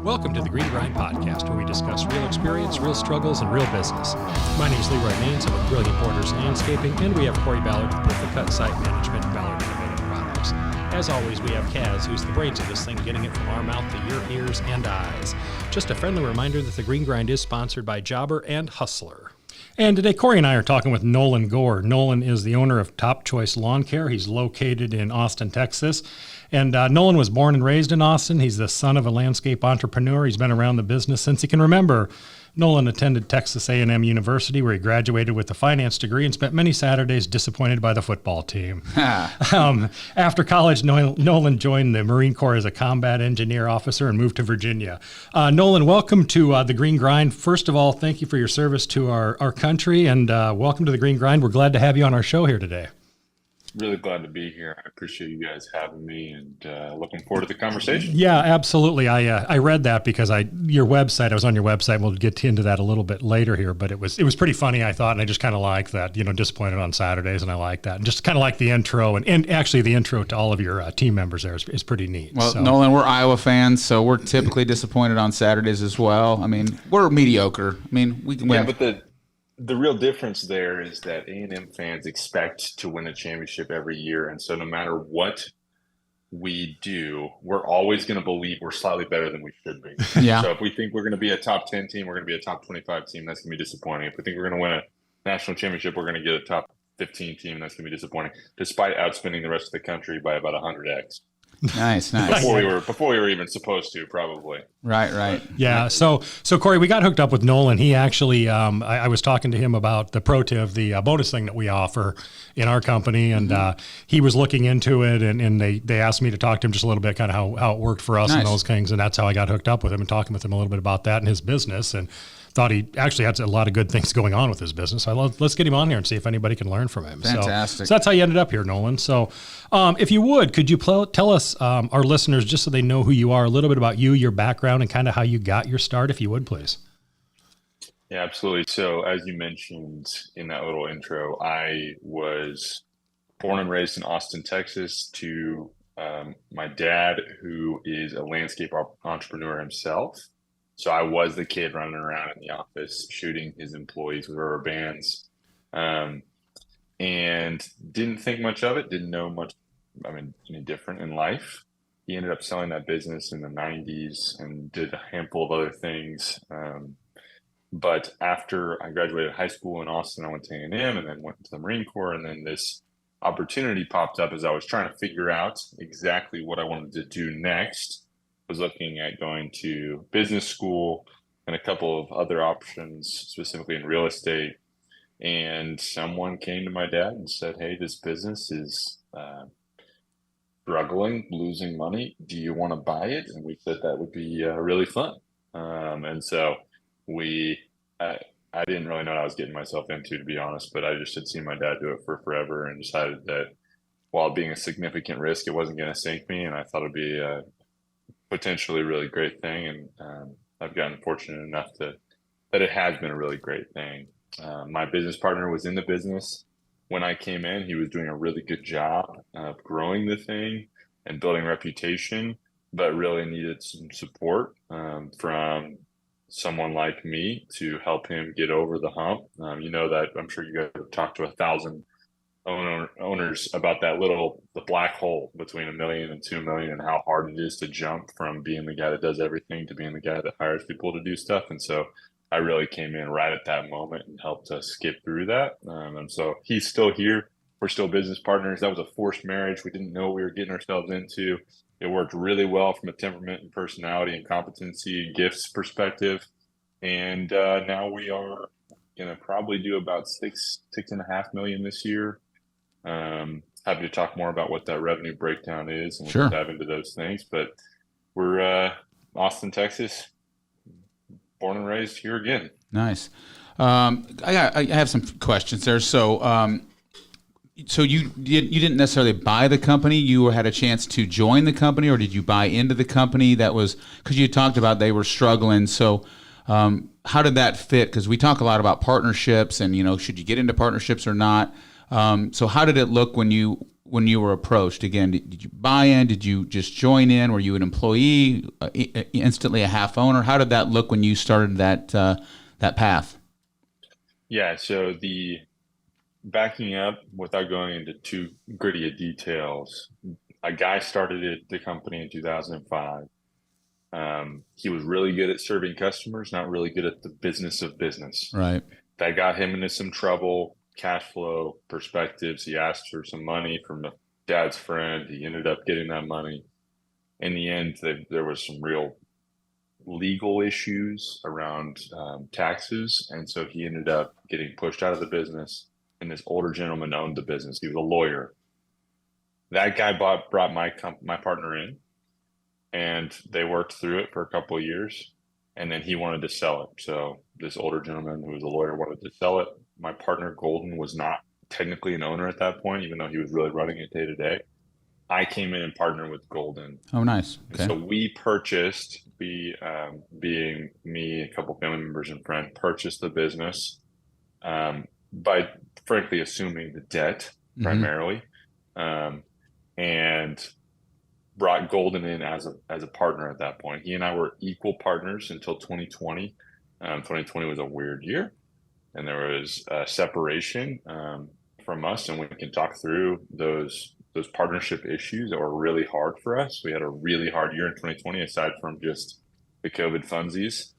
Welcome to the Green Grind Podcast, where we discuss real experience, real struggles, and real business. My name is Leroy Maines. I'm with Brilliant Borders Landscaping, and we have Corey Ballard with the Cut Site Management and Ballard Innovative Products. As always, we have Kaz, who's the brains of this thing, getting it from our mouth to your ears and eyes. Just a friendly reminder that the Green Grind is sponsored by Jobber and Hustler. And today, Corey and I are talking with Nolan Gore. Nolan is the owner of Top Choice Lawn Care. He's located in Austin, Texas. And Nolan was born and raised in Austin. He's the son of a landscape entrepreneur. He's been around the business since he can remember. Nolan attended Texas A&M University, where he graduated with a finance degree and spent many Saturdays disappointed by the football team. After college, Nolan joined the Marine Corps as a combat engineer officer and moved to Virginia. Nolan, welcome to the Green Grind. First of all, thank you for your service to our country, and welcome to the Green Grind. We're glad to have you on our show here today. Really glad to be here. I appreciate you guys having me, and looking forward to the conversation. Yeah, absolutely. I read that because your website. I was on your website. We'll get into that a little bit later here, but it was pretty funny, I thought, and I just kind of like that. Disappointed on Saturdays, and I like that, and just kind of like the intro, and actually the intro to all of your team members there is pretty neat. Well, so. Nolan, we're Iowa fans, so we're typically disappointed on Saturdays as well. I mean, we're mediocre. I mean, we can win. Yeah, but the real difference there is that A&M fans expect to win a championship every year. And so no matter what we do, we're always going to believe we're slightly better than we should be. Yeah. So if we think we're going to be a top 10 team, we're going to be a top 25 team. That's going to be disappointing. If we think we're going to win a national championship, we're going to get a top 15 team. That's going to be disappointing, despite outspending the rest of the country by about 100x. Nice. Before we were even supposed to, probably. Right. Yeah. So Corey, we got hooked up with Nolan. He actually, I was talking to him about the ProTiv, the bonus thing that we offer in our company, and he was looking into it, and they asked me to talk to him just a little bit, kind of how it worked for us. Nice. And those things, and that's how I got hooked up with him and talking with him a little bit about that and his business, and thought he actually had a lot of good things going on with his business. Let's get him on here and see if anybody can learn from him. Fantastic. So that's how you ended up here, Nolan. So if you would, could you tell us, our listeners, just so they know who you are, a little bit about you, your background, and kind of how you got your start, if you would, please. Yeah, absolutely. So as you mentioned in that little intro, I was born and raised in Austin, Texas, to my dad, who is a landscape entrepreneur himself. So I was the kid running around in the office shooting his employees with rubber bands, and didn't think much of it, didn't know much, any different in life. He ended up selling that business in the 90s and did a handful of other things. But after I graduated high school in Austin, I went to A&M and then went to the Marine Corps. And then this opportunity popped up as I was trying to figure out exactly what I wanted to do next. Was looking at going to business school and a couple of other options, specifically in real estate. And someone came to my dad and said, "Hey, this business is struggling, losing money. Do you want to buy it?" And we said that would be really fun. And so I didn't really know what I was getting myself into, to be honest, but I just had seen my dad do it for forever and decided that while being a significant risk, it wasn't going to sink me. And I thought it'd be potentially a really great thing, and I've gotten fortunate enough that it has been a really great thing. My business partner was in the business when I came in. He was doing a really good job of growing the thing and building reputation, but really needed some support from someone like me to help him get over the hump. That I'm sure you guys have talked to 1,000 owners about the black hole between $1 million and $2 million, and how hard it is to jump from being the guy that does everything to being the guy that hires people to do stuff. And so I really came in right at that moment and helped us get through that. And so he's still here. We're still business partners. That was a forced marriage. We didn't know what we were getting ourselves into. It worked really well from a temperament and personality and competency and gifts perspective. And now we are going to probably do about $6.5 million this year. Happy to talk more about what that revenue breakdown is and Sure. dive into those things. But we're Austin, Texas, born and raised here again. Nice. I have some questions there. So you didn't necessarily buy the company. You had a chance to join the company, or did you buy into the company? That was because you talked about they were struggling. So how did that fit? Because we talk a lot about partnerships and, should you get into partnerships or not? So how did it look when you when you were approached? Again, did you buy in? Did you just join in? Were you an employee, instantly a half owner? How did that look when you started that path? Yeah. So backing up without going into too gritty of details, a guy started the company in 2005. He was really good at serving customers, not really good at the business of business. Right. That got him into some trouble, cash flow perspectives. He asked for some money from a dad's friend. He ended up getting that money. In the end, there was some real legal issues around taxes. And so he ended up getting pushed out of the business. And this older gentleman owned the business. He was a lawyer. That guy brought my partner in, and they worked through it for a couple of years. And then he wanted to sell it. So this older gentleman who was a lawyer wanted to sell it. My partner, Golden, was not technically an owner at that point, even though he was really running it day to day. I came in and partnered with Golden. Oh, nice. Okay. So we purchased, being me, a couple family members and friends, purchased the business by frankly assuming the debt primarily, and brought Golden in as a partner at that point. He and I were equal partners until 2020. 2020 was a weird year, and there was a separation from us, and we can talk through those partnership issues that were really hard for us. We had a really hard year in 2020, aside from just the COVID funsies.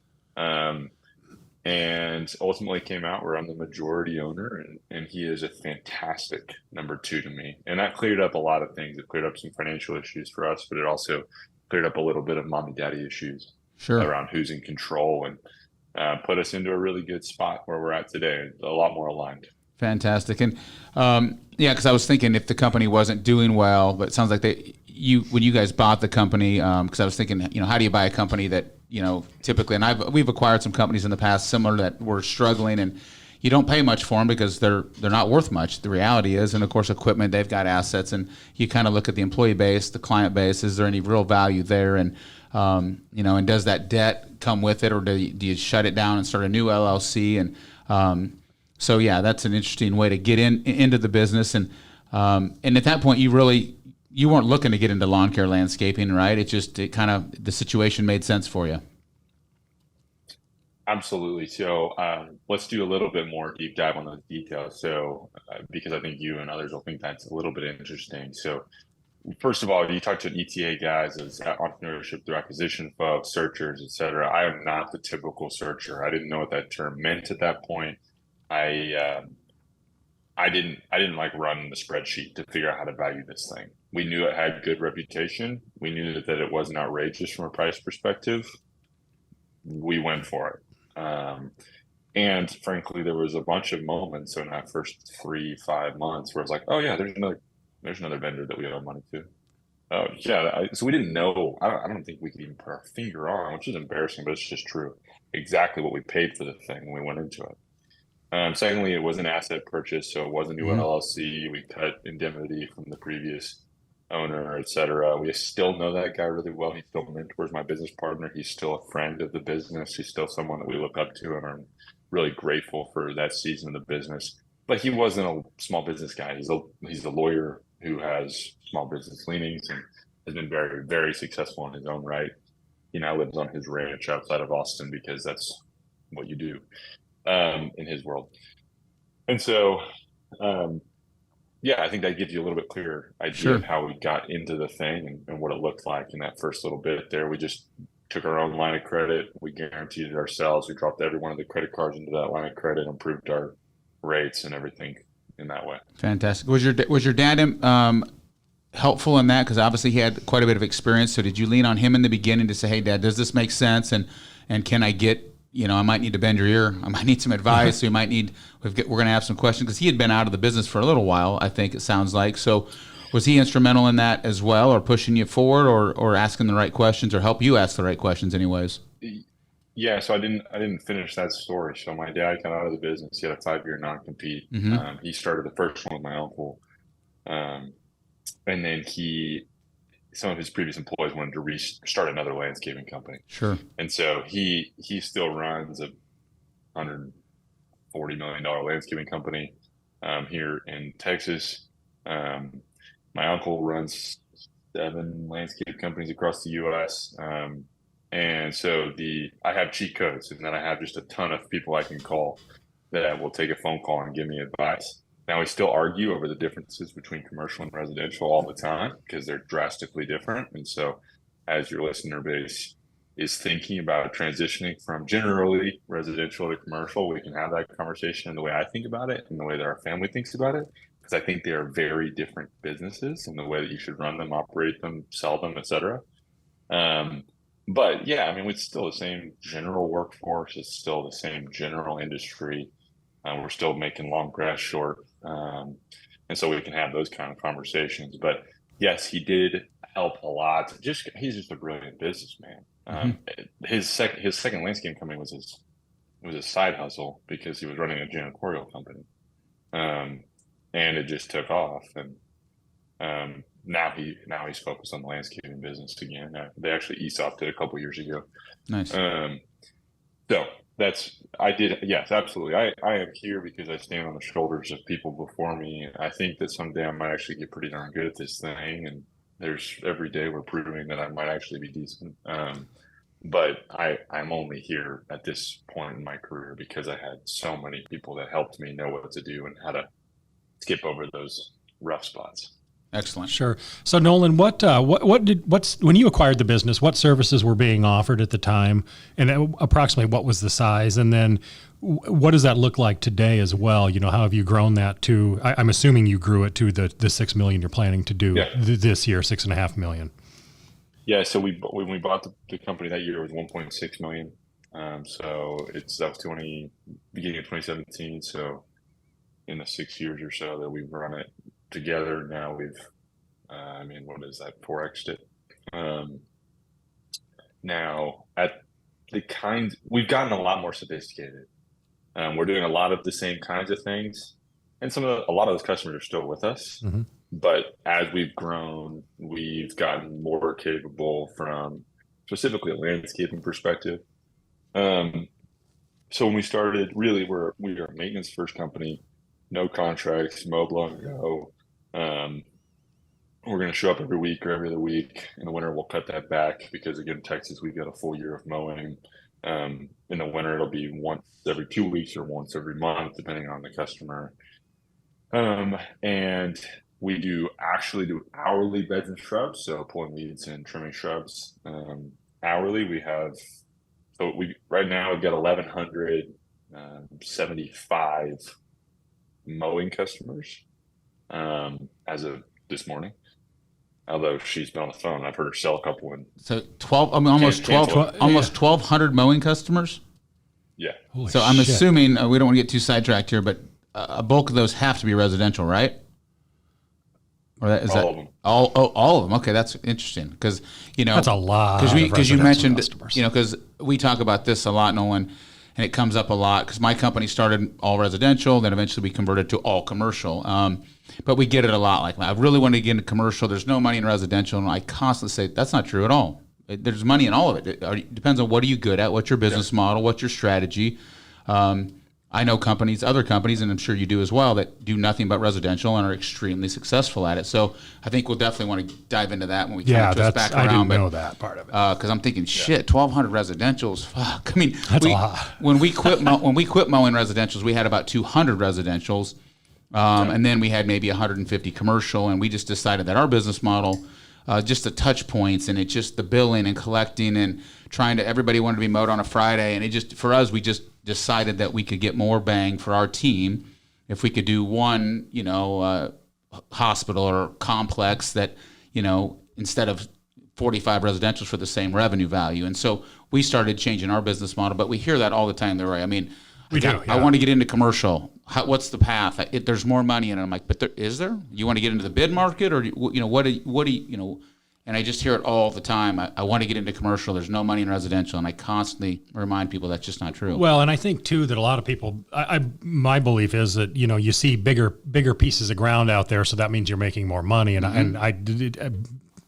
And ultimately came out where I'm the majority owner, and he is a fantastic number two to me. And that cleared up a lot of things. It cleared up some financial issues for us, but it also cleared up a little bit of mommy daddy issues around who's in control, and put us into a really good spot where we're at today, a lot more aligned. Fantastic. And yeah, because I was thinking if the company wasn't doing well, but it sounds like when you guys bought the company, because I was thinking, how do you buy a company that, typically, and we've acquired some companies in the past similar that were struggling, and you don't pay much for them because they're not worth much. The reality is, and of course, equipment, they've got assets, and you kind of look at the employee base, the client base. Is there any real value there? And and does that debt come with it, or do you shut it down and start a new LLC? And so yeah, that's an interesting way to get into the business. And at that point, you weren't looking to get into lawn care landscaping, right? The situation made sense for you. Absolutely. So let's do a little bit more deep dive on those details. So because I think you and others will think that's a little bit interesting. So first of all, you talk to ETA guys as entrepreneurship through acquisition folks, searchers, et cetera. I am not the typical searcher. I didn't know what that term meant at that point. I didn't like run the spreadsheet to figure out how to value this thing. We knew it had good reputation. We knew that it wasn't outrageous from a price perspective. We went for it. And frankly, there was a bunch of moments in that first 3-5 months where it's like, oh yeah, there's another vendor that we owe money to. Oh yeah. So we didn't know, I don't think we could even put our finger on, which is embarrassing, but it's just true. Exactly what we paid for the thing when we went into it. Secondly, it was an asset purchase, so it was a new LLC. We cut indemnity from the previous owner, et cetera. We still know that guy really well. He still mentors my business partner. He's still a friend of the business. He's still someone that we look up to, and I'm really grateful for that season of the business. But he wasn't a small business guy. He's a lawyer who has small business leanings and has been very, very successful in his own right. He now lives on his ranch outside of Austin because that's what you do in his world. And so, I think that gives you a little bit clearer idea of how we got into the thing and what it looked like in that first little bit there. We just took our own line of credit. We guaranteed it ourselves. We dropped every one of the credit cards into that line of credit, improved our rates and everything in that way. Fantastic. Was your dad helpful in that? Because obviously he had quite a bit of experience. So did you lean on him in the beginning to say, hey, Dad, does this make sense? And can I get, I might need to bend your ear. I might need some advice. We're going to have some questions, because he had been out of the business for a little while, I think it sounds like. So was he instrumental in that as well, or pushing you forward, or asking the right questions, or help you ask the right questions anyways? Yeah. So I didn't finish that story. So my dad got out of the business. He had a 5-year non-compete. He started the first one with my uncle. And then some of his previous employees wanted to start another landscaping company. Sure. And so he still runs a $140 million landscaping company here in Texas. my uncle runs 7 landscape companies across the U.S. And so I have cheat codes, and then I have just a ton of people I can call that will take a phone call and give me advice. Now, we still argue over the differences between commercial and residential all the time because they're drastically different. And so as your listener base is thinking about transitioning from generally residential to commercial, we can have that conversation in the way I think about it and the way that our family thinks about it. Because I think they are very different businesses in the way that you should run them, operate them, sell them, et cetera. But yeah, I mean, it's still the same general workforce. It's still the same general industry. We're still making long grass short. And so we can have those kind of conversations. But yes, he did help a lot. He's just a brilliant businessman. His second landscape company was his side hustle because he was running a janitorial company. And it just took off. And now he's focused on the landscaping business again. They actually ESOP'd it a couple years ago. Nice. So yes, absolutely. I am here because I stand on the shoulders of people before me. I think that someday I might actually get pretty darn good at this thing. And every day we're proving that I might actually be decent. But I'm only here at this point in my career because I had so many people that helped me know what to do and how to skip over those rough spots. Excellent. Sure. So Nolan, when you acquired the business, what services were being offered at the time, and approximately what was the size, and then what does that look like today as well? How have you grown that to? I'm assuming you grew it to the $6 million you're planning to do this year, $6.5 million. Yeah. So when we bought the company that year, it was $1.6 million. So that was beginning of 2017. So in the 6 years or so that we've run it together, now we've, what is that? 4x'd it. Now we've gotten a lot more sophisticated. We're doing a lot of the same kinds of things, and a lot of those customers are still with us. Mm-hmm. But as we've grown, we've gotten more capable from specifically a landscaping perspective. So when we started, really, we are a maintenance first company, no contracts, mow, blow, and go. We're going to show up every week or every other week. In the winter, we'll cut that back because, again, in Texas, we've got a full year of mowing. In the winter, it'll be once every 2 weeks or once every month, depending on the customer. And we actually do hourly beds and shrubs, so pulling weeds and trimming shrubs. Hourly, right now we've got 1,175 mowing customers as of this morning. Although she's been on the phone, I've heard her sell a couple. So almost 1,200 mowing customers. Yeah. Holy I'm shit. Assuming we don't want to get too sidetracked here, but a bulk of those have to be residential, right? Or all of them. All of them. Okay, that's interesting because that's a lot. Because you mentioned because we talk about this a lot, Nolan, and it comes up a lot because my company started all residential, then eventually we converted to all commercial. But we get it a lot. Like, I really want to get into commercial. There's no money in residential, and I constantly say that's not true at all. There's money in all of it. It depends on what are you good at, what's your business model, what's your strategy. I know other companies, and I'm sure you do as well, that do nothing but residential and are extremely successful at it. So I think we'll definitely want to dive into that when we kind of twist back around. I didn't know that part of it. Because I'm thinking, 1,200 residentials. Fuck. I mean, that's a lot. When we quit mowing residentials, we had about 200 residentials, and then we had maybe 150 commercial, and we just decided that our business model, just the touch points and it's just the billing and collecting and everybody wanted to be mowed on a Friday, and for us, we just decided that we could get more bang for our team if we could do one, hospital or complex that, instead of 45 residentials for the same revenue value. And so we started changing our business model, but we hear that all the time, Leroy. I mean, I want to get into commercial. What's the path? There's more money in it. I'm like, but is there? You want to get into the bid market, or what do you? And I just hear it all the time. I want to get into commercial. There's no money in residential, and I constantly remind people that's just not true. Well, and I think too that a lot of people. My belief is that you see bigger pieces of ground out there, so that means you're making more money. And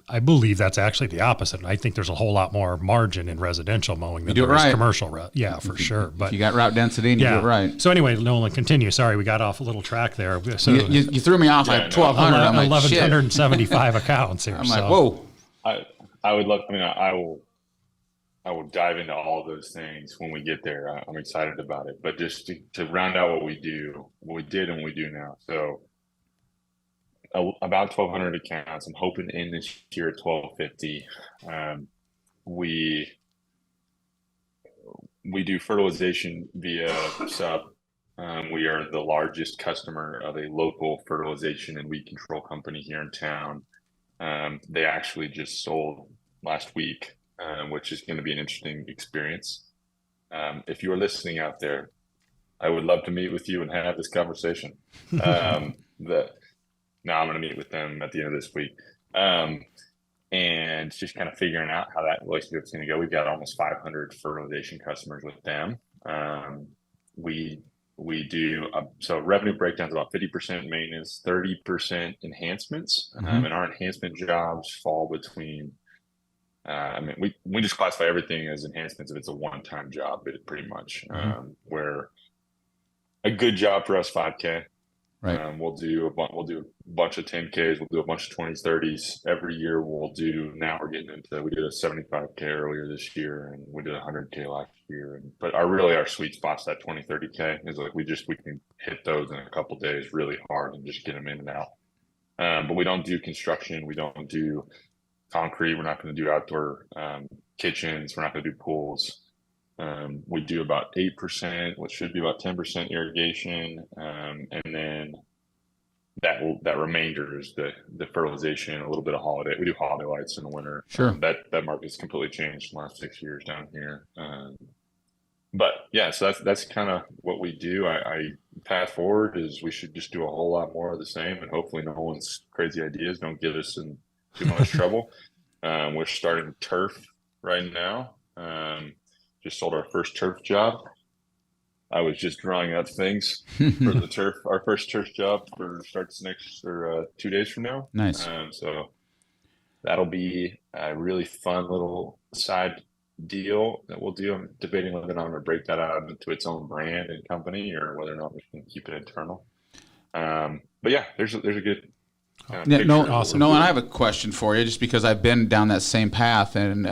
I believe that's actually the opposite. I think there's a whole lot more margin in residential mowing than do it there is right. commercial. Yeah, for sure. But If you got route density and you do it right. So anyway, Nolan, continue. Sorry, we got off a little track there. So You threw me off like 1,200. I'm like, 1,175 accounts here. I'm like, whoa. I would love. I mean, I will dive into all of those things when we get there. I'm excited about it. But just to round out what we did and what we do now. So about 1,200 accounts. I'm hoping to end this year at 1,250. We do fertilization via sub. We are the largest customer of a local fertilization and weed control company here in town. They actually just sold last week, which is going to be an interesting experience. If you are listening out there, I would love to meet with you and have this conversation. Now I'm going to meet with them at the end of this week. And just kind of figuring out how that relationship is going to go. We've got almost 500 fertilization customers with them. We do, so revenue breakdown is about 50% maintenance, 30% enhancements. And our enhancement jobs fall between, we just classify everything as enhancements if it's a one-time job, but pretty much, where a good job for us, 5K. Right. We'll do a bunch of 10Ks. We'll do a bunch of 20s, 30s every year. Now we're getting into, we did a 75K earlier this year and we did 100K last year. But our sweet spot's that 20, 30K is like, we can hit those in a couple days really hard and just get them in and out. But we don't do construction. We don't do concrete. We're not going to do outdoor kitchens. We're not going to do pools. We do about 8%, which should be about 10% irrigation. And then that remainder is the fertilization, a little bit of holiday. We do holiday lights in the winter. Sure. That market's completely changed in the last 6 years down here. But yeah, so that's kind of what we do. I path forward is we should just do a whole lot more of the same, and hopefully no one's crazy ideas don't get us in too much trouble. We're starting turf right now. Just sold our first turf job. I was just drawing up things for the turf. Our first turf job starts 2 days from now. Nice. So that'll be a really fun little side deal that we'll do. I'm debating whether or not I'm going to break that out into its own brand and company, or whether or not we can keep it internal. But yeah, there's a good. Awesome. No, and I have a question for you, just because I've been down that same path, and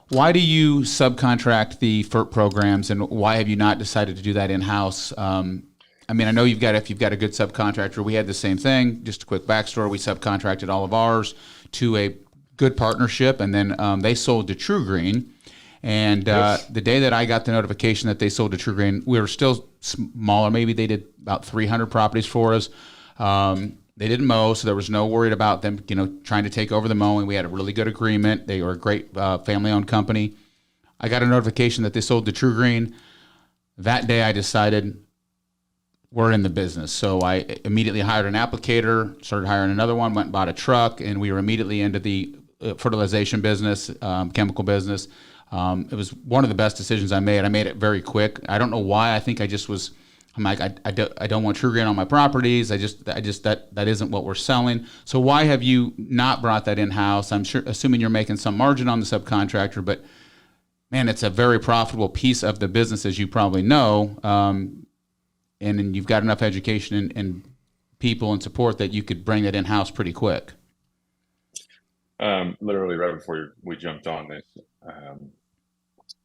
why do you subcontract the FERT programs, and why have you not decided to do that in-house? I mean, I know if you've got a good subcontractor. We had the same thing. Just a quick backstory: we subcontracted all of ours to a good partnership, and then they sold to True Green. And the day that I got the notification that they sold to True Green, we were still smaller. Maybe they did about 300 properties for us. They didn't mow, so there was no worry about them, trying to take over the mowing. We had a really good agreement. They were a great family-owned company. I got a notification that they sold to True Green. That day I decided we're in the business. So I immediately hired an applicator, started hiring another one, went and bought a truck, and we were immediately into the fertilization business, chemical business. It was one of the best decisions I made. I made it very quick. I don't know why. I think I'm like, I don't want True Green on my properties. That isn't what we're selling. So why have you not brought that in-house? Assuming you're making some margin on the subcontractor, but man, it's a very profitable piece of the business, as you probably know. And you've got enough education and people and support that you could bring that in-house pretty quick. Literally right before we jumped on this,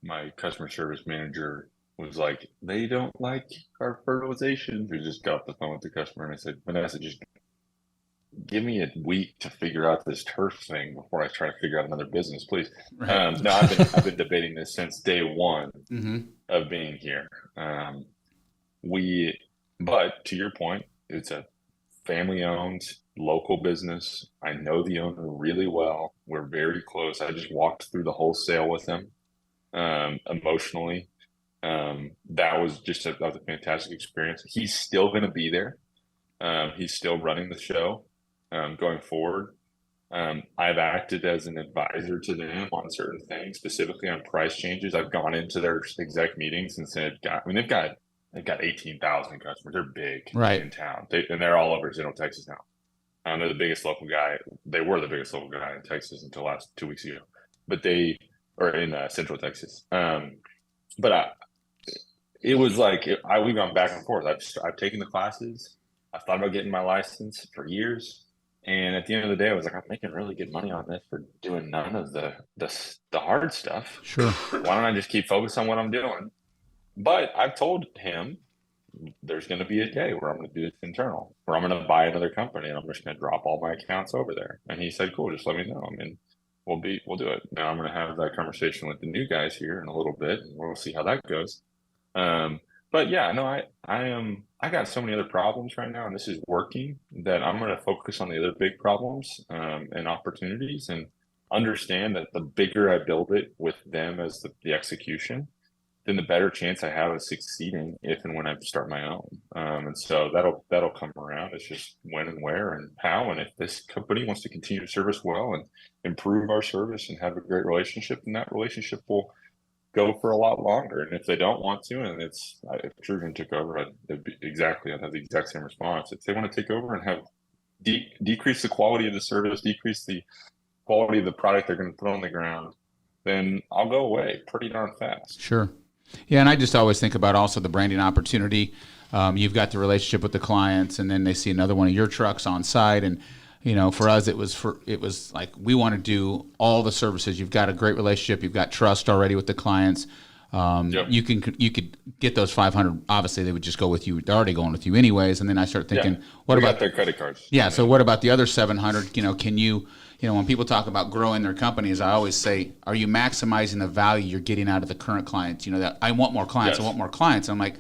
my customer service manager was like, they don't like our fertilization. We just got off the phone with the customer, and I said, Vanessa, just give me a week to figure out this turf thing before I try to figure out another business, please. Right. No, I've been debating this since day one of being here. But to your point, it's a family-owned local business. I know the owner really well. We're very close. I just walked through the whole sale with him emotionally. That was a fantastic experience. He's still going to be there. He's still running the show going forward. I've acted as an advisor to them on certain things, specifically on price changes. I've gone into their exec meetings and said, they've got 18,000 customers. They're big in town. And they're all over Zeno, Texas now. They're the biggest local guy. They were the biggest local guy in Texas until last 2 weeks ago, but they are in Central Texas. But it was like we've gone back and forth. I've taken the classes. I thought about getting my license for years, and at the end of the day, I was like, I'm making really good money on this for doing none of the hard stuff. Sure. Why don't I just keep focused on what I'm doing? But I've told him there's going to be a day where I'm going to do this internal, where I'm going to buy another company and I'm just going to drop all my accounts over there. And he said, "Cool, just let me know. I mean, we'll do it." Now I'm going to have that conversation with the new guys here in a little bit, and we'll see how that goes. But yeah, no, I got so many other problems right now, and this is working, that I'm going to focus on the other big problems and opportunities, and understand that the bigger I build it with them as the execution, then the better chance I have of succeeding if and when I start my own. And so that'll come around. It's just when and where and how. And if this company wants to continue to serve us well and improve our service and have a great relationship, then that relationship will go for a lot longer. And if they don't want to, and if Trugan took over, I'd have the exact same response. If they want to take over and have decrease the quality of the service, decrease the quality of the product they're going to put on the ground, then I'll go away pretty darn fast. Sure. Yeah, and I just always think about also the branding opportunity. You've got the relationship with the clients, and then they see another one of your trucks on site, and for us, it was like we want to do all the services. You've got a great relationship. You've got trust already with the clients. Yep. You could get those 500. Obviously, they would just go with you. They're already going with you anyways. And then I start thinking, what about their credit cards? Yeah. So what about the other 700? Can you? When people talk about growing their companies, I always say, are you maximizing the value you're getting out of the current clients? That I want more clients. Yes. I want more clients. I'm like,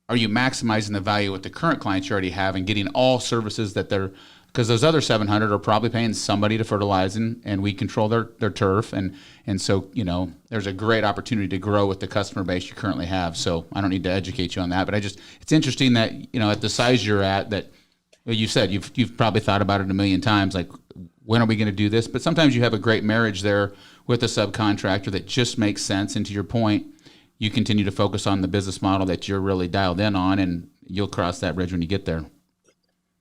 are you maximizing the value with the current clients you already have and getting all services that they're, because those other 700 are probably paying somebody to fertilize and we control their turf. And so, there's a great opportunity to grow with the customer base you currently have. So I don't need to educate you on that, but it's interesting that, at the size you're at, that you said you've probably thought about it a million times, like, when are we going to do this? But sometimes you have a great marriage there with a subcontractor that just makes sense. And to your point, you continue to focus on the business model that you're really dialed in on, and you'll cross that bridge when you get there.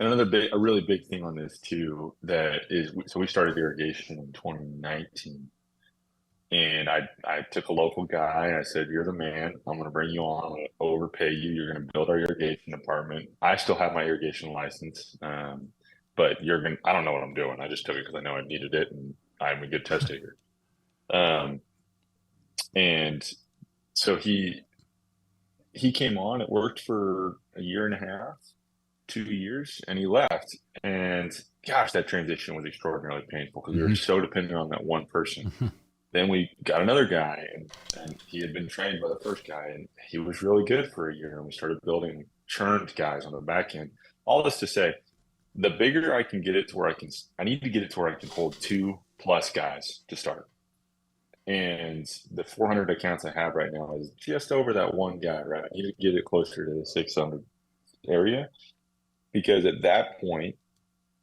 A really big thing on this too, that is, so we started irrigation in 2019, and I took a local guy. I said, "You're the man. I'm going to bring you on. I'm going to overpay you. You're going to build our irrigation department." I still have my irrigation license. But I don't know what I'm doing. I just took it because I know I needed it, and I'm a good test taker. And so he came on. It worked for a year and a half, 2 years, and he left. And gosh, that transition was extraordinarily painful because we were so dependent on that one person. Then we got another guy, and he had been trained by the first guy, and he was really good for a year. And we started building churned guys on the back end. All this to say, the bigger I can get it to where I need to get it to where I can hold 2+ guys to start. And the 400 accounts I have right now is just over that one guy, right? I need to get it closer to the 600 area, because at that point,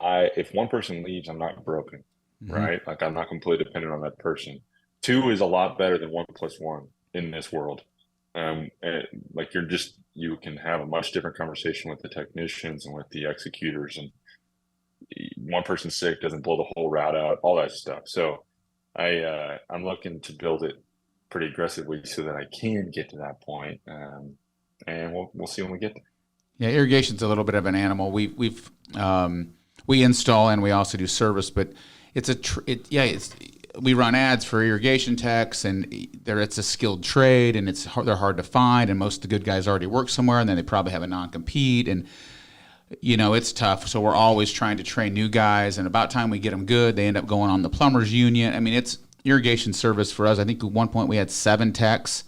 if one person leaves, I'm not broken, right? Like, I'm not completely dependent on that person. 2 is a lot better than 1 + 1 in this world. And like, you can have a much different conversation with the technicians and with the executors, and one person sick doesn't blow the whole route out, all that stuff. So I'm looking to build it pretty aggressively so that I can get to that point. And we'll see when we get there. Yeah, irrigation's a little bit of an animal. We install and we also do service, but we run ads for irrigation techs, and it's a skilled trade, and they're hard to find, and most of the good guys already work somewhere, and then they probably have a non-compete, and it's tough. So we're always trying to train new guys, and about time we get them good, they end up going on the plumbers union. I mean, it's irrigation service for us. I think at one point we had 7 techs.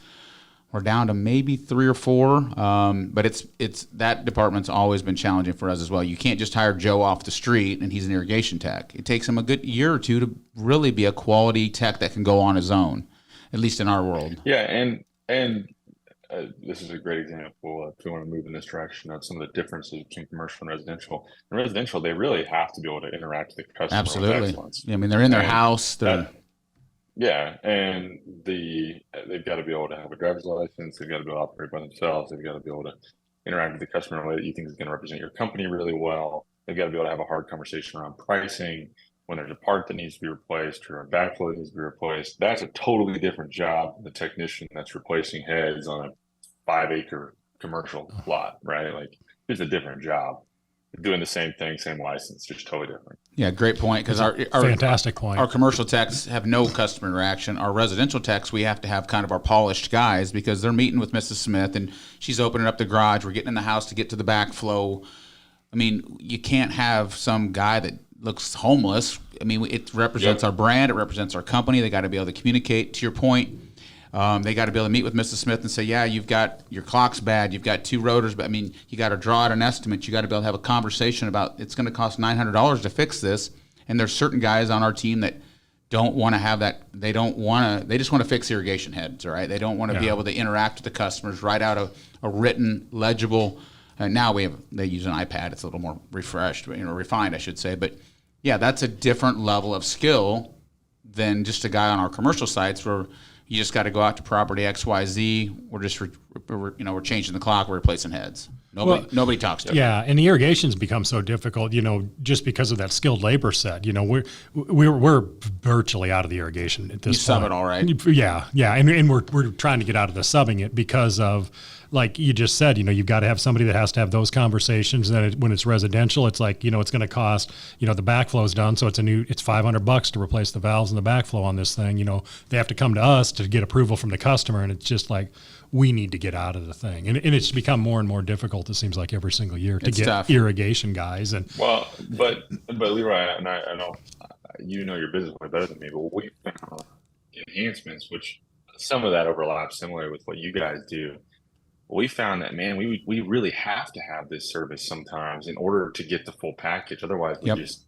We're down to maybe 3 or 4, but it's that department's always been challenging for us as well. You can't just hire Joe off the street and he's an irrigation tech. It takes him a good year or 2 to really be a quality tech that can go on his own, at least in our world. Yeah, and this is a great example. If we want to move in this direction, of some of the differences between commercial and residential. In residential, they really have to be able to interact with the customer. Absolutely. Yeah, I mean, they're in their house. Yeah, and they've got to be able to have a driver's license. They've got to be able to operate by themselves. They've got to be able to interact with the customer in a way that you think is going to represent your company really well. They've got to be able to have a hard conversation around pricing. When there's a part that needs to be replaced or a backflow needs to be replaced, that's a totally different job than the technician that's replacing heads on a 5-acre commercial lot, right? Like, it's a different job. Doing the same thing, same license, just totally different. Yeah, great point. Because our fantastic point. Our commercial techs have no customer interaction. Our residential techs, we have to have kind of our polished guys because they're meeting with Mrs. Smith and she's opening up the garage. We're getting in the house to get to the backflow. I mean, you can't have some guy that looks homeless. I mean, it represents our brand. It represents our company. They got to be able to communicate. To your point, they got to be able to meet with Mrs. Smith and say, yeah, you've got your clock's bad. You've got 2 rotors. But I mean, you got to draw out an estimate. You got to be able to have a conversation about it's going to cost $900 to fix this. And there's certain guys on our team that don't want to have that. They don't want to. They just want to fix irrigation heads, right? They don't want to be able to interact with the customers, write out a written, legible. Now they use an iPad. It's a little more refined, I should say. But yeah, that's a different level of skill than just a guy on our commercial sites where you just got to go out to property XYZ. We're just we're changing the clock. We're replacing heads. Nobody talks to them. Yeah, and the irrigation's become so difficult, just because of that skilled labor set. We're virtually out of the irrigation at this point. You sub it all right. Yeah, and we're trying to get out of the subbing it because of, like you just said, you've got to have somebody that has to have those conversations. And then when it's residential, it's like, it's going to cost, the backflow's done, so it's $500 to replace the valves and the backflow on this thing. They have to come to us to get approval from the customer, and it's just like, we need to get out of the thing. And it's become more and more difficult, it seems like, every single year to get tough. Irrigation guys. And well, but Leroy, and I know your business way better than me, but we found enhancements, which some of that overlaps similar with what you guys do. We found that, man, we really have to have this service sometimes in order to get the full package. Otherwise, we just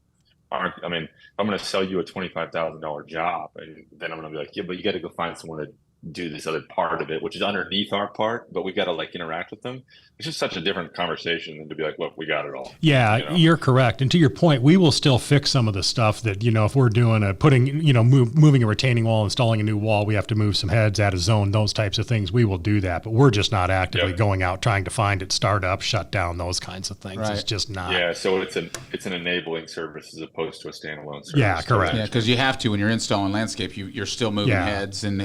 aren't. I mean, if I'm going to sell you a $25,000 job, then I'm going to be like, yeah, but you got to go find someone to do this other part of it, which is underneath our part, but we got to interact with them. It's just such a different conversation than to be like, look, we got it all. Yeah, you're correct. And to your point, we will still fix some of the stuff that, if we're doing moving a retaining wall, installing a new wall, we have to move some heads, add a zone, those types of things. We will do that, but we're just not actively going out trying to find it, start up, shut down, those kinds of things. Right. It's just not. Yeah. So it's an enabling service as opposed to a standalone service. Yeah, correct. Yeah, because you have to, when you're installing landscape, you're still moving heads, and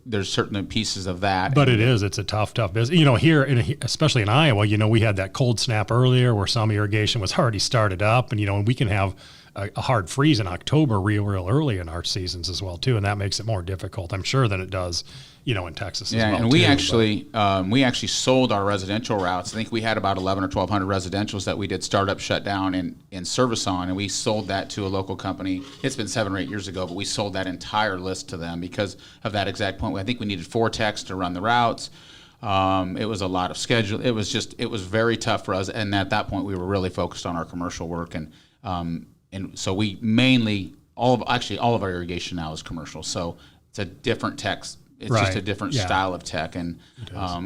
there's certain pieces of that. But it's a tough business. Here, especially in Iowa, we had that cold snap earlier where some irrigation was already started up, and we can have a hard freeze in October real early in our seasons as well too, and that makes it more difficult, I'm sure, than it does in Texas as well. Yeah, and we actually sold our residential routes. I think we had about 11 or 1,200 residentials that we did startup, shutdown, and service on, and we sold that to a local company. It's been 7 or 8 years ago, but we sold that entire list to them because of that exact point. I think we needed 4 techs to run the routes. It was a lot of schedule. It was very tough for us. And at that point, we were really focused on our commercial work. And so we mainly, all of our irrigation now is commercial. So it's a different tech. It's just a different style of tech. And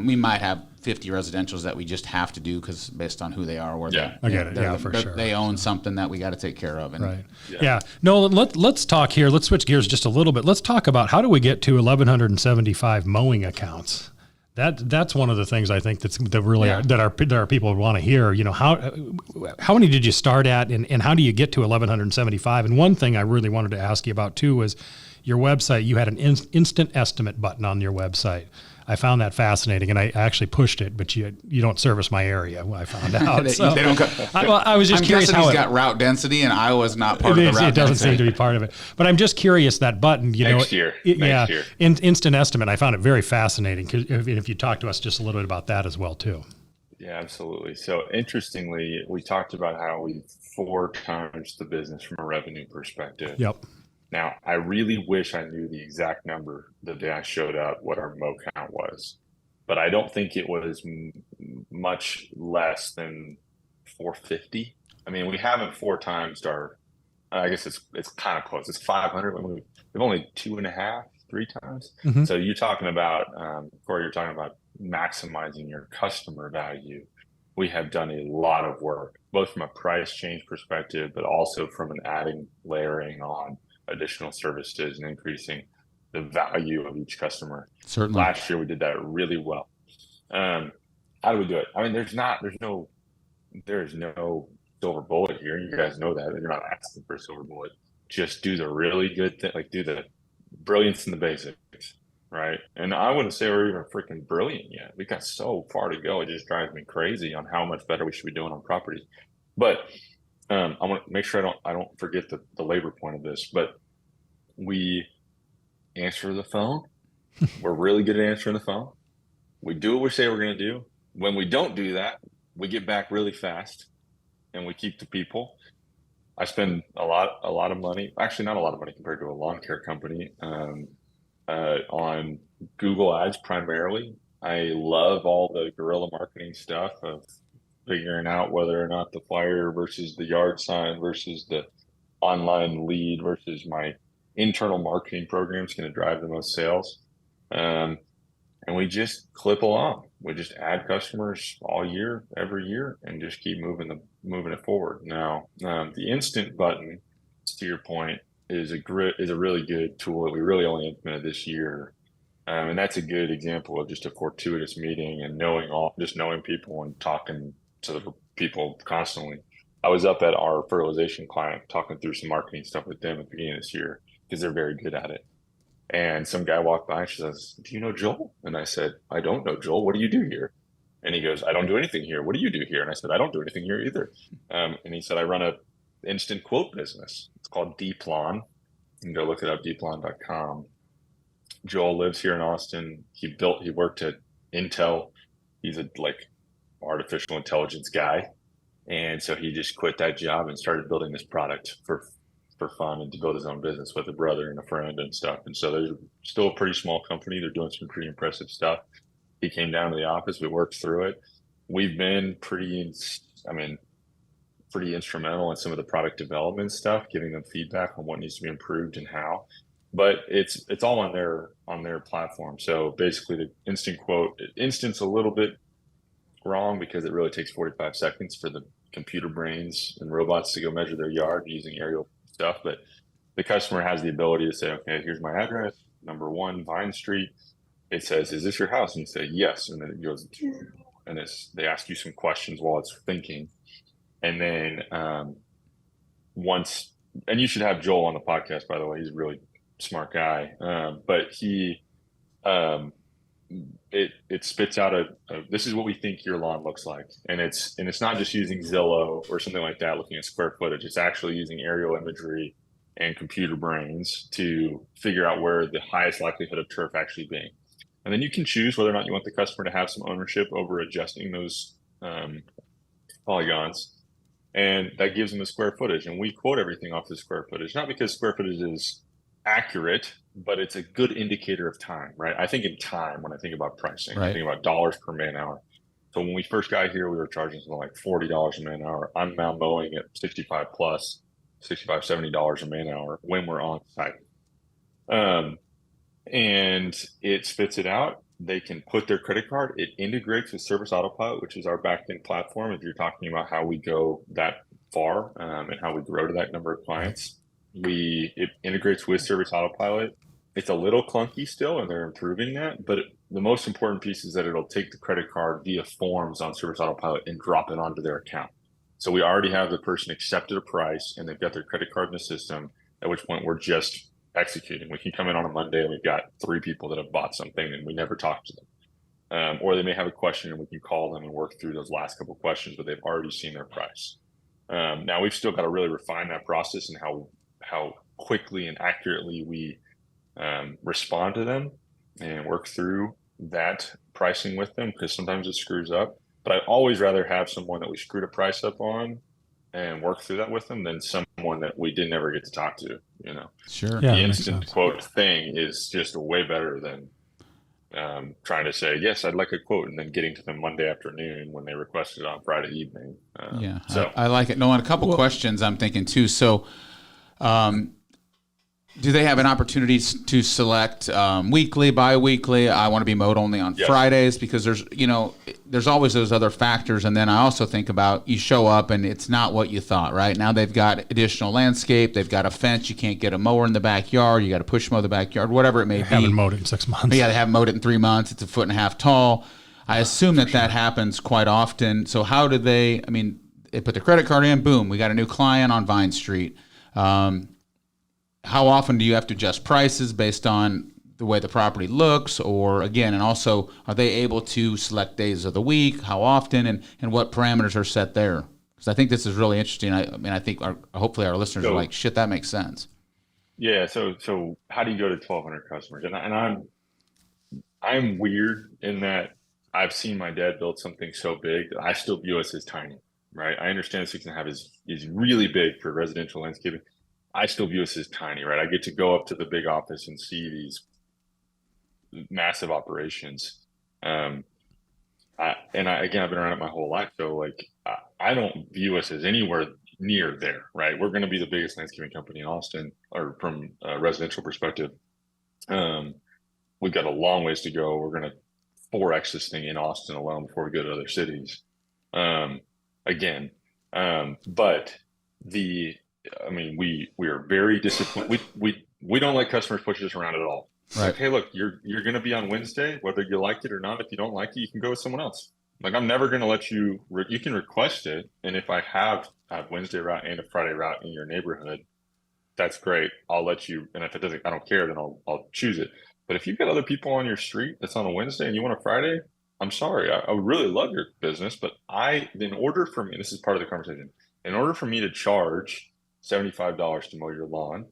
we might have 50 residentials that we just have to do because based on who they are. Or I get it. Yeah, for sure. They own something that we got to take care of. And, right. Yeah. No, let's talk here. Let's switch gears just a little bit. Let's talk about how do we get to 1,175 mowing accounts? That's one of the things I think that our people want to hear. How many did you start at, and how do you get to 1,175? And one thing I really wanted to ask you about too was your website. You had an instant estimate button on your website. I found that fascinating, and I actually pushed it, but you don't service my area. I found out. So, they don't I was just curious how he's got route density, and Iowa's not part of the route density. It doesn't seem to be part of it. But I'm just curious, that button, next year. Instant estimate. I found it very fascinating. If you talk to us just a little bit about that as well too. Yeah, absolutely. So interestingly, we talked about how we 4 times the business from a revenue perspective. Yep. Now, I really wish I knew the exact number the day I showed up, what our mow count was, but I don't think it was much less than 450. I mean, we haven't 4 times I guess it's kind of close. It's 500. We've only 2.5, 3 times. Mm-hmm. So you're talking about, Corey, you're talking about maximizing your customer value. We have done a lot of work, both from a price change perspective, but also from an layering on additional services and increasing the value of each customer. Certainly. Last year we did that really well. How do we do it? I mean, there's no silver bullet here. You guys know that. You're not asking for a silver bullet. Just do the really good thing, like do the brilliance in the basics, right? And I wouldn't say we're even freaking brilliant yet. We got so far to go. It just drives me crazy on how much better we should be doing on property. But I want to make sure I don't forget the labor point of this. But we answer the phone. We're really good at answering the phone. We do what we say we're going to do. When we don't do that, we get back really fast, and we keep the people. I spend a lot of money, actually not a lot of money compared to a lawn care company, on Google Ads primarily. I love all the guerrilla marketing stuff of figuring out whether or not the flyer versus the yard sign versus the online lead versus my internal marketing program is going to drive the most sales. And we just clip along. We just add customers all year, every year, and just keep moving it forward. Now, the instant button, to your point, is a really good tool that we really only implemented this year. And that's a good example of just a fortuitous meeting and knowing people and talking to the people constantly. I was up at our fertilization client talking through some marketing stuff with them at the beginning of this year because they're very good at it. And some guy walked by and she says, "Do you know Joel?" And I said, "I don't know Joel. What do you do here?" And he goes, "I don't do anything here. What do you do here?" And I said, "I don't do anything here either." And he said, "I run a instant quote business. It's called Dplon. You can go look it up, dplon.com. Joel lives here in Austin. He worked at Intel. He's a artificial intelligence guy. And so he just quit that job and started building this product for fun and to build his own business with a brother and a friend and stuff. And so there's still a pretty small company. They're doing some pretty impressive stuff. He came down to the office. We worked through it. We've been pretty instrumental in some of the product development stuff, giving them feedback on what needs to be improved and how. But it's all on their platform. So basically, the instant's a little bit wrong because it really takes 45 seconds for the computer brains and robots to go measure their yard using aerial stuff. But the customer has the ability to say, "Okay, here's my address, number 1 Vine Street." It says, "Is this your house?" And you say, "Yes." And then it goes, and they ask you some questions while it's thinking. And then and you should have Joel on the podcast, by the way. He's a really smart guy. But it spits out this is what we think your lawn looks like. And it's not just using Zillow or something like that, looking at square footage. It's actually using aerial imagery and computer brains to figure out where the highest likelihood of turf actually being. And then you can choose whether or not you want the customer to have some ownership over adjusting those polygons. And that gives them the square footage. And we quote everything off the square footage, not because square footage is accurate, but it's a good indicator of time, right? I think in time when I think about pricing, right. I think about dollars per man hour. So when we first got here, we were charging something like $40 a man hour. I'm now mowing at $65, $70 a man hour when we're on site. And it spits it out. They can put their credit card. It integrates with Service Autopilot, which is our backend platform. If you're talking about how we go that far and how we grow to that number of clients, it integrates with Service Autopilot. It's a little clunky still, and they're improving that. But the most important piece is that it'll take the credit card via forms on Service Autopilot and drop it onto their account. So we already have the person accepted a price, and they've got their credit card in the system, at which point we're just executing. We can come in on a Monday and we've got 3 people that have bought something and we never talked to them. Or they may have a question and we can call them and work through those last couple of questions, but they've already seen their price. Now we've still got to really refine that process and how quickly and accurately we respond to them and work through that pricing with them, because sometimes it screws up. But I always rather have someone that we screwed a price up on and work through that with them than someone that we didn't ever get to talk to, you know. Sure. Yeah, the instant quote thing is just way better than trying to say, "Yes, I'd like a quote," and then getting to them Monday afternoon when they requested it on Friday evening. So I like it. No, and a couple questions I'm thinking too. So do they have an opportunity to select weekly, bi-weekly? I want to be mowed only on Fridays, because there's always those other factors. And then I also think about, you show up and it's not what you thought, right? Now they've got additional landscape. They've got a fence. You can't get a mower in the backyard. You got to push mow the backyard, whatever it may be. Haven't mowed it in 6 months. Yeah, they haven't mowed it in 3 months. It's 1.5 feet tall. I assume that happens quite often. So how do they, they put the credit card in, boom, we got a new client on Vine Street. How often do you have to adjust prices based on the way the property looks, or again, and also are they able to select days of the week, how often, and what parameters are set there? Because I think this is really interesting. I mean, I think hopefully our listeners are like, shit, that makes sense. Yeah. So how do you go to 1,200 customers? And I'm weird in that I've seen my dad build something so big that I still view us as tiny, right? I understand 6.5 is really big for residential landscaping. I still view us as tiny, right? I get to go up to the big office and see these massive operations. Again, I've been around it my whole life. So like, I don't view us as anywhere near there, right? We're going to be the biggest landscaping company in Austin, or from a residential perspective. We've got a long ways to go. We're going to 4X this thing in Austin alone before we go to other cities. But we are very disciplined. We don't let customers push us around at all. Right. Like, hey, look, you're going to be on Wednesday, whether you like it or not. If you don't like it, you can go with someone else. Like, I'm never going to let you. You can request it, and if I have a Wednesday route and a Friday route in your neighborhood, that's great. I'll let you. And if it doesn't, I don't care. Then I'll choose it. But if you've got other people on your street that's on a Wednesday and you want a Friday, I'm sorry. I would really love your business, but in order for me, this is part of the conversation. In order for me to charge $75 to mow your lawn,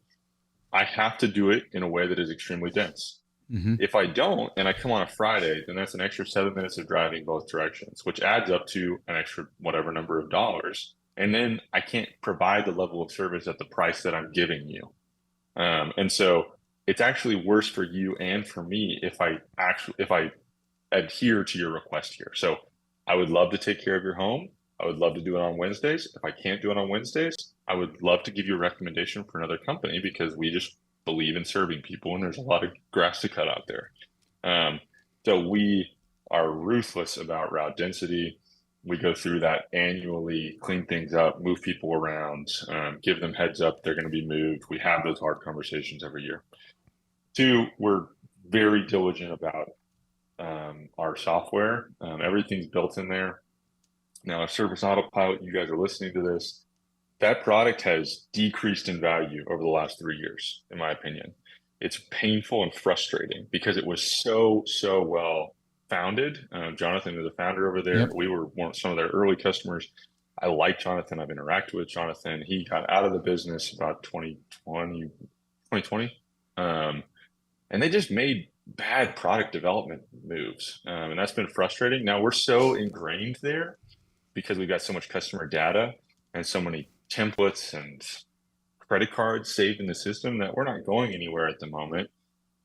I have to do it in a way that is extremely dense. Mm-hmm. If I don't, and I come on a Friday, then that's an extra 7 minutes of driving both directions, which adds up to an extra whatever number of dollars. And then I can't provide the level of service at the price that I'm giving you. And so it's actually worse for you and for me if I adhere to your request here. So I would love to take care of your home. I would love to do it on Wednesdays. If I can't do it on Wednesdays, I would love to give you a recommendation for another company, because we just believe in serving people and there's a lot of grass to cut out there. So we are ruthless about route density. We go through that annually, clean things up, move people around, give them heads up they're going to be moved. We have those hard conversations every year. 2, we're very diligent about our software. Everything's built in there. Now, a Service Autopilot, you guys are listening to this, that product has decreased in value over the last 3 years, in my opinion. It's painful and frustrating because it was so well founded. Jonathan is a founder over there. Yep. We were some of their early customers. I like Jonathan. I've interacted with Jonathan. He got out of the business about 2020. And they just made bad product development moves. And that's been frustrating. Now we're so ingrained there because we've got so much customer data and so many templates and credit cards saved in the system that we're not going anywhere at the moment,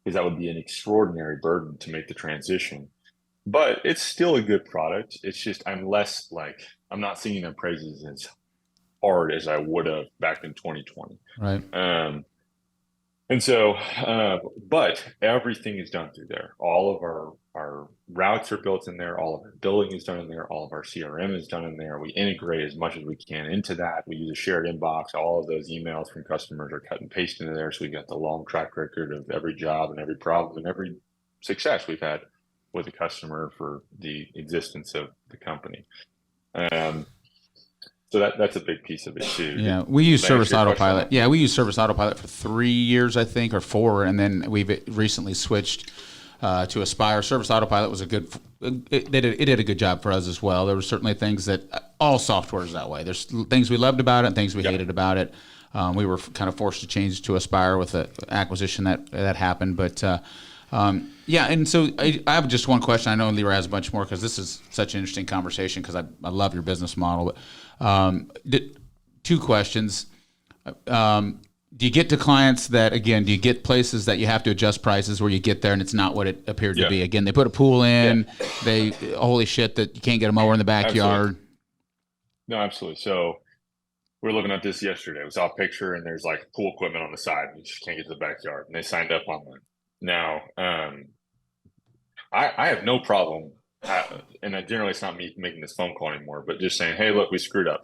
because that would be an extraordinary burden to make the transition. But it's still a good product. It's just I'm not singing their praises as hard as I would have back in 2020. Right. And so, but everything is done through there. All of our routes are built in there. All of our billing is done in there. All of our CRM is done in there. We integrate as much as we can into that. We use a shared inbox. All of those emails from customers are cut and pasted into there. So we got the long track record of every job and every problem and every success we've had with a customer for the existence of the company. So that's a big piece of it too. Yeah, we use Service Autopilot. Yeah, we use Service Autopilot for 3 years, I think, or 4, and then we've recently switched to Aspire. Service Autopilot was it did a good job for us as well. There were certainly things that all software is that way. There's things we loved about it and things we hated about it. We were kind of forced to change to Aspire with the acquisition that happened, but. Yeah, and so I have just one question. I know Leroy has a bunch more because this is such an interesting conversation because I love your business model. But 2 questions. Do you get to clients that, again, do you get places that you have to adjust prices where you get there and it's not what it appeared to be? Again, they put a pool in, holy shit, that you can't get a mower in the backyard. Absolutely. No, absolutely. So we were looking at this yesterday. We saw a picture and there's like pool equipment on the side. You just can't get to the backyard. And they signed up online. Now, I have no problem, and generally it's not me making this phone call anymore, but just saying, hey, look, we screwed up.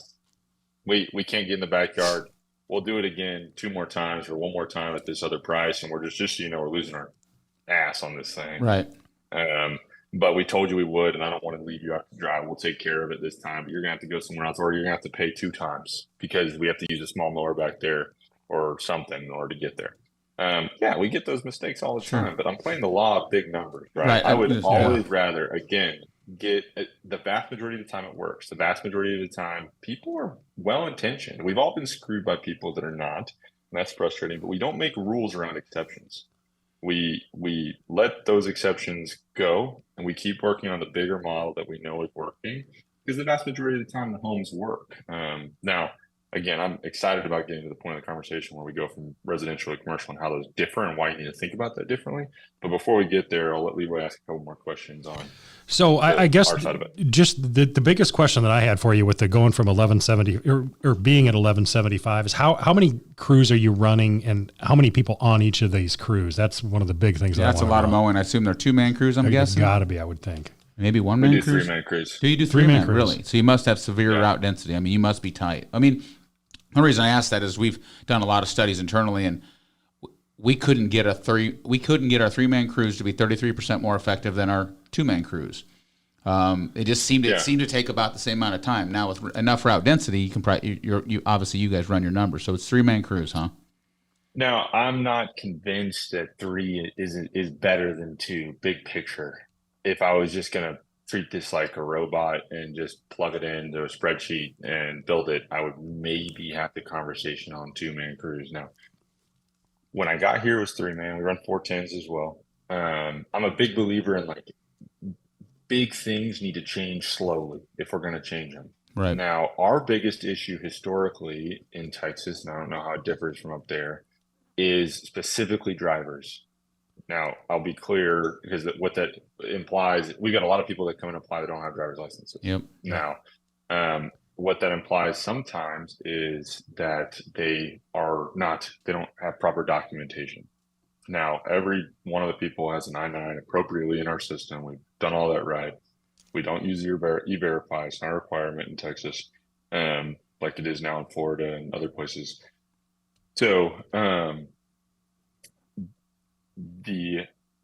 We can't get in the backyard. We'll do it again 2 more times or 1 more time at this other price, and we're just so you know, we're losing our ass on this thing. Right. but we told you we would, and I don't want to leave you out to dry. We'll take care of it this time, but you're gonna have to go somewhere else, or you're gonna have to pay 2 times because we have to use a small mower back there or something in order to get there. Yeah, we get those mistakes all the time, but I'm playing the law of big numbers, right? I would always rather, again, get the vast majority of the time it works. The vast majority of the time, people are well-intentioned. We've all been screwed by people that are not, and that's frustrating, but we don't make rules around exceptions. We let those exceptions go, and we keep working on the bigger model that we know is working, because the vast majority of the time the homes work. Now, again, I'm excited about getting to the point of the conversation where we go from residential to commercial and how those differ and why you need to think about that differently. But before we get there, I'll let Leroy ask a couple more questions on. So I guess just the biggest question that I had for you with the going from 1170 or being at 1175 is how many crews are you running and how many people on each of these crews? That's one of the big things. That's a lot of mowing. I assume they're 2-man crews, I'm guessing? Got to be, I would think. Maybe 1-man crews? We do 3-man crews. Do you do 3-man crews? Really? So you must have severe route density. I mean, you must be tight. I mean, the reason I ask that is we've done a lot of studies internally, and we couldn't get our 3-man crews to be 33% more effective than our 2-man crews. It just seemed to take about the same amount of time. Now with enough route density, you can probably obviously you guys run your numbers, so it's 3-man crews, huh? Now, I'm not convinced that 3 is better than 2. Big picture. If I was just gonna treat this like a robot and just plug it into a spreadsheet and build it, I would maybe have the conversation on 2-man crews. Now, when I got here, it was 3-man. We run 410s as well. I'm a big believer in like big things need to change slowly if we're going to change them. Right. Now, our biggest issue historically in Texas, and I don't know how it differs from up there, is specifically drivers. Now, I'll be clear, because what that implies, we got a lot of people that come and apply that don't have driver's licenses. Yep. Now, what that implies sometimes is that they don't have proper documentation. Now, every one of the people has an I-9 appropriately in our system. We've done all that right. We don't use E-Verify. It's not a requirement in Texas, like it is now in Florida and other places. So,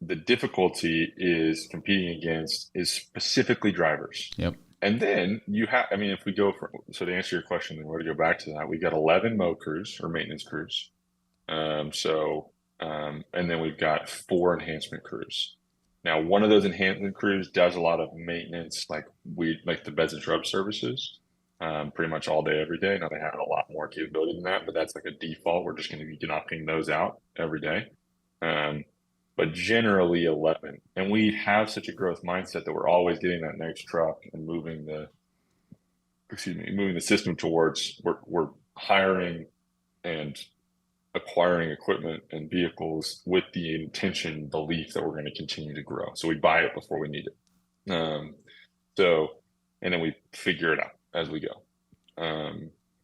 the difficulty is competing against is specifically drivers. Yep. And then if we go so to answer your question, then we're to go back to that. We got 11 mow crews or maintenance crews. And then we've got 4 enhancement crews. Now, one of those enhancement crews does a lot of maintenance, like the beds and shrub services, pretty much all day, every day. Now they have a lot more capability than that, but that's like a default. We're just going to be knocking those out every day. But generally 11. And we have such a growth mindset that we're always getting that next truck and moving the system towards we're hiring and acquiring equipment and vehicles with the belief that we're going to continue to grow. So we buy it before we need it. And then we figure it out as we go.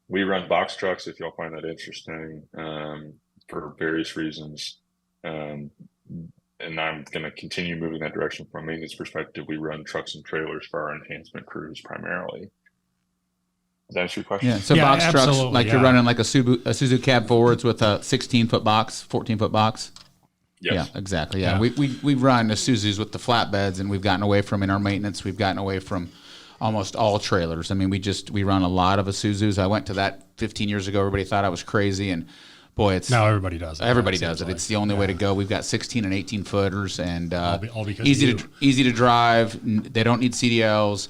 We run box trucks if y'all find that interesting, for various reasons. And I'm going to continue moving that direction from a maintenance perspective. We run trucks and trailers for our enhancement crews primarily. Does that answer your question? Yeah. So box trucks, like you're running like a Suzuki cab forwards with a 16-foot box, 14-foot box. Yes. Yeah, exactly. Yeah. We run the Isuzus with the flatbeds, and we've gotten away from in our maintenance. We've gotten away from almost all trailers. I mean, we run a lot of Isuzus. I went to that 15 years ago. Everybody thought I was crazy, and boy, now everybody does it. Everybody does it. It's the only way to go. We've got 16 and 18 footers, and all because easy to drive. They don't need CDLs.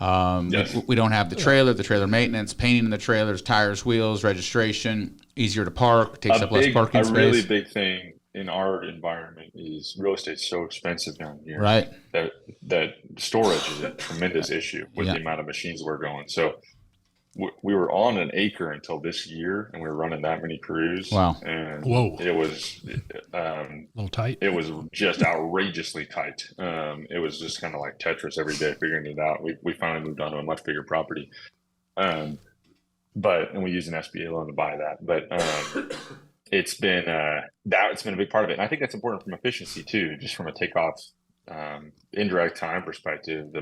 Yes. We don't have the trailer maintenance, painting the trailers, tires, wheels, registration. Easier to park. Takes up less parking space. A really big thing in our environment is real estate's so expensive down here. Right. That storage is a tremendous issue with the amount of machines we're going. So we were on an acre until this year, and we were running that many crews. Wow. And whoa. It was a little tight. It was just outrageously tight. It was just kind of like Tetris every day, figuring it out. We finally moved on to a much bigger property. And we used an SBA loan to buy that. But it's been a big part of it. And I think that's important from efficiency too, just from a takeoff indirect time perspective. The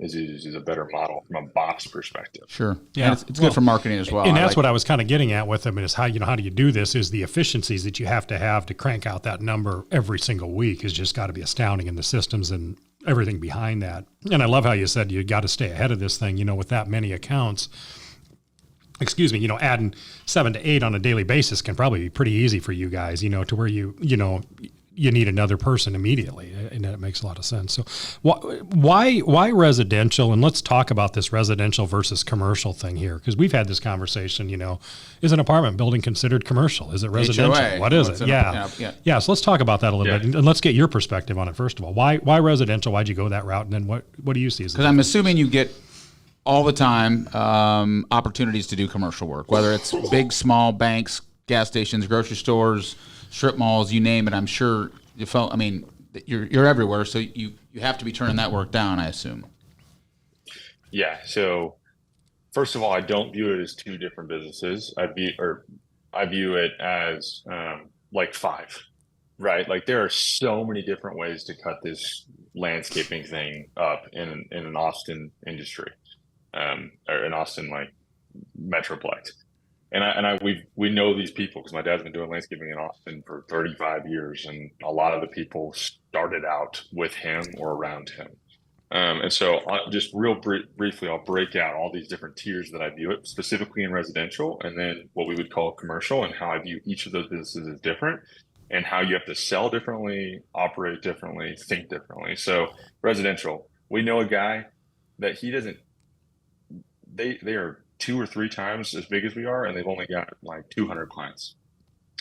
Isuzu is a better model from a box perspective. Sure. Yeah. And it's good for marketing as well. And that's what I was kind of getting at with them is how do you do this is the efficiencies that you have to crank out that number every single week has just got to be astounding in the systems. And everything behind that. And I love how you said you got to stay ahead of this thing, with that many accounts. Excuse me, adding 7 to 8 on a daily basis can probably be pretty easy for you guys, to where you need another person immediately, and that makes a lot of sense. So why residential? And let's talk about this residential versus commercial thing here, because we've had this conversation, is an apartment building considered commercial? Is it residential? HOA. What is it? Yeah. So let's talk about that a little bit, and let's get your perspective on it first of all. Why residential? Why'd you go that route? And then what do you see as the Because I'm assuming you get all the time opportunities to do commercial work, whether it's big, small banks, gas stations, grocery stores, strip malls, you name it. I'm sure you're everywhere, so you have to be turning that work down, I assume. Yeah. So first of all, I don't view it as two different businesses. I view it as like five, right? Like there are so many different ways to cut this landscaping thing up in an Austin industry, or an Austin like metroplex. And we know these people because my dad's been doing landscaping in Austin for 35 years, and a lot of the people started out with him or around him. And so just real briefly, I'll break out all these different tiers that I view it, specifically in residential, and then what we would call commercial, and how I view each of those businesses as different, and how you have to sell differently, operate differently, think differently. So residential, we know a guy that they are 2 or 3 times as big as we are, and they've only got like 200 clients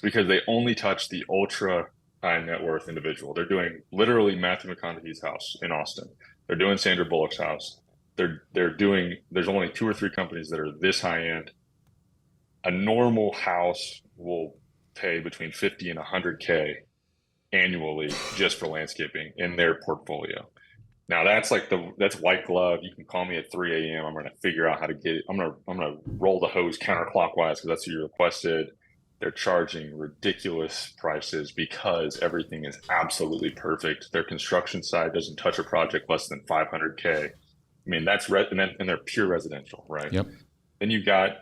because they only touch the ultra high net worth individual. They're doing literally Matthew McConaughey's house in Austin. They're doing Sandra Bullock's house. They're doing, there's only 2 or 3 companies that are this high end. A normal house will pay between 50 and 100K annually just for landscaping in their portfolio. Now that's white glove. You can call me at 3 a.m. I'm going to figure out how to get it. I'm going to roll the hose counterclockwise because that's what you requested. They're charging ridiculous prices because everything is absolutely perfect. Their construction side doesn't touch a project less than 500K. I mean, and they're pure residential, right? Yep. Then you've got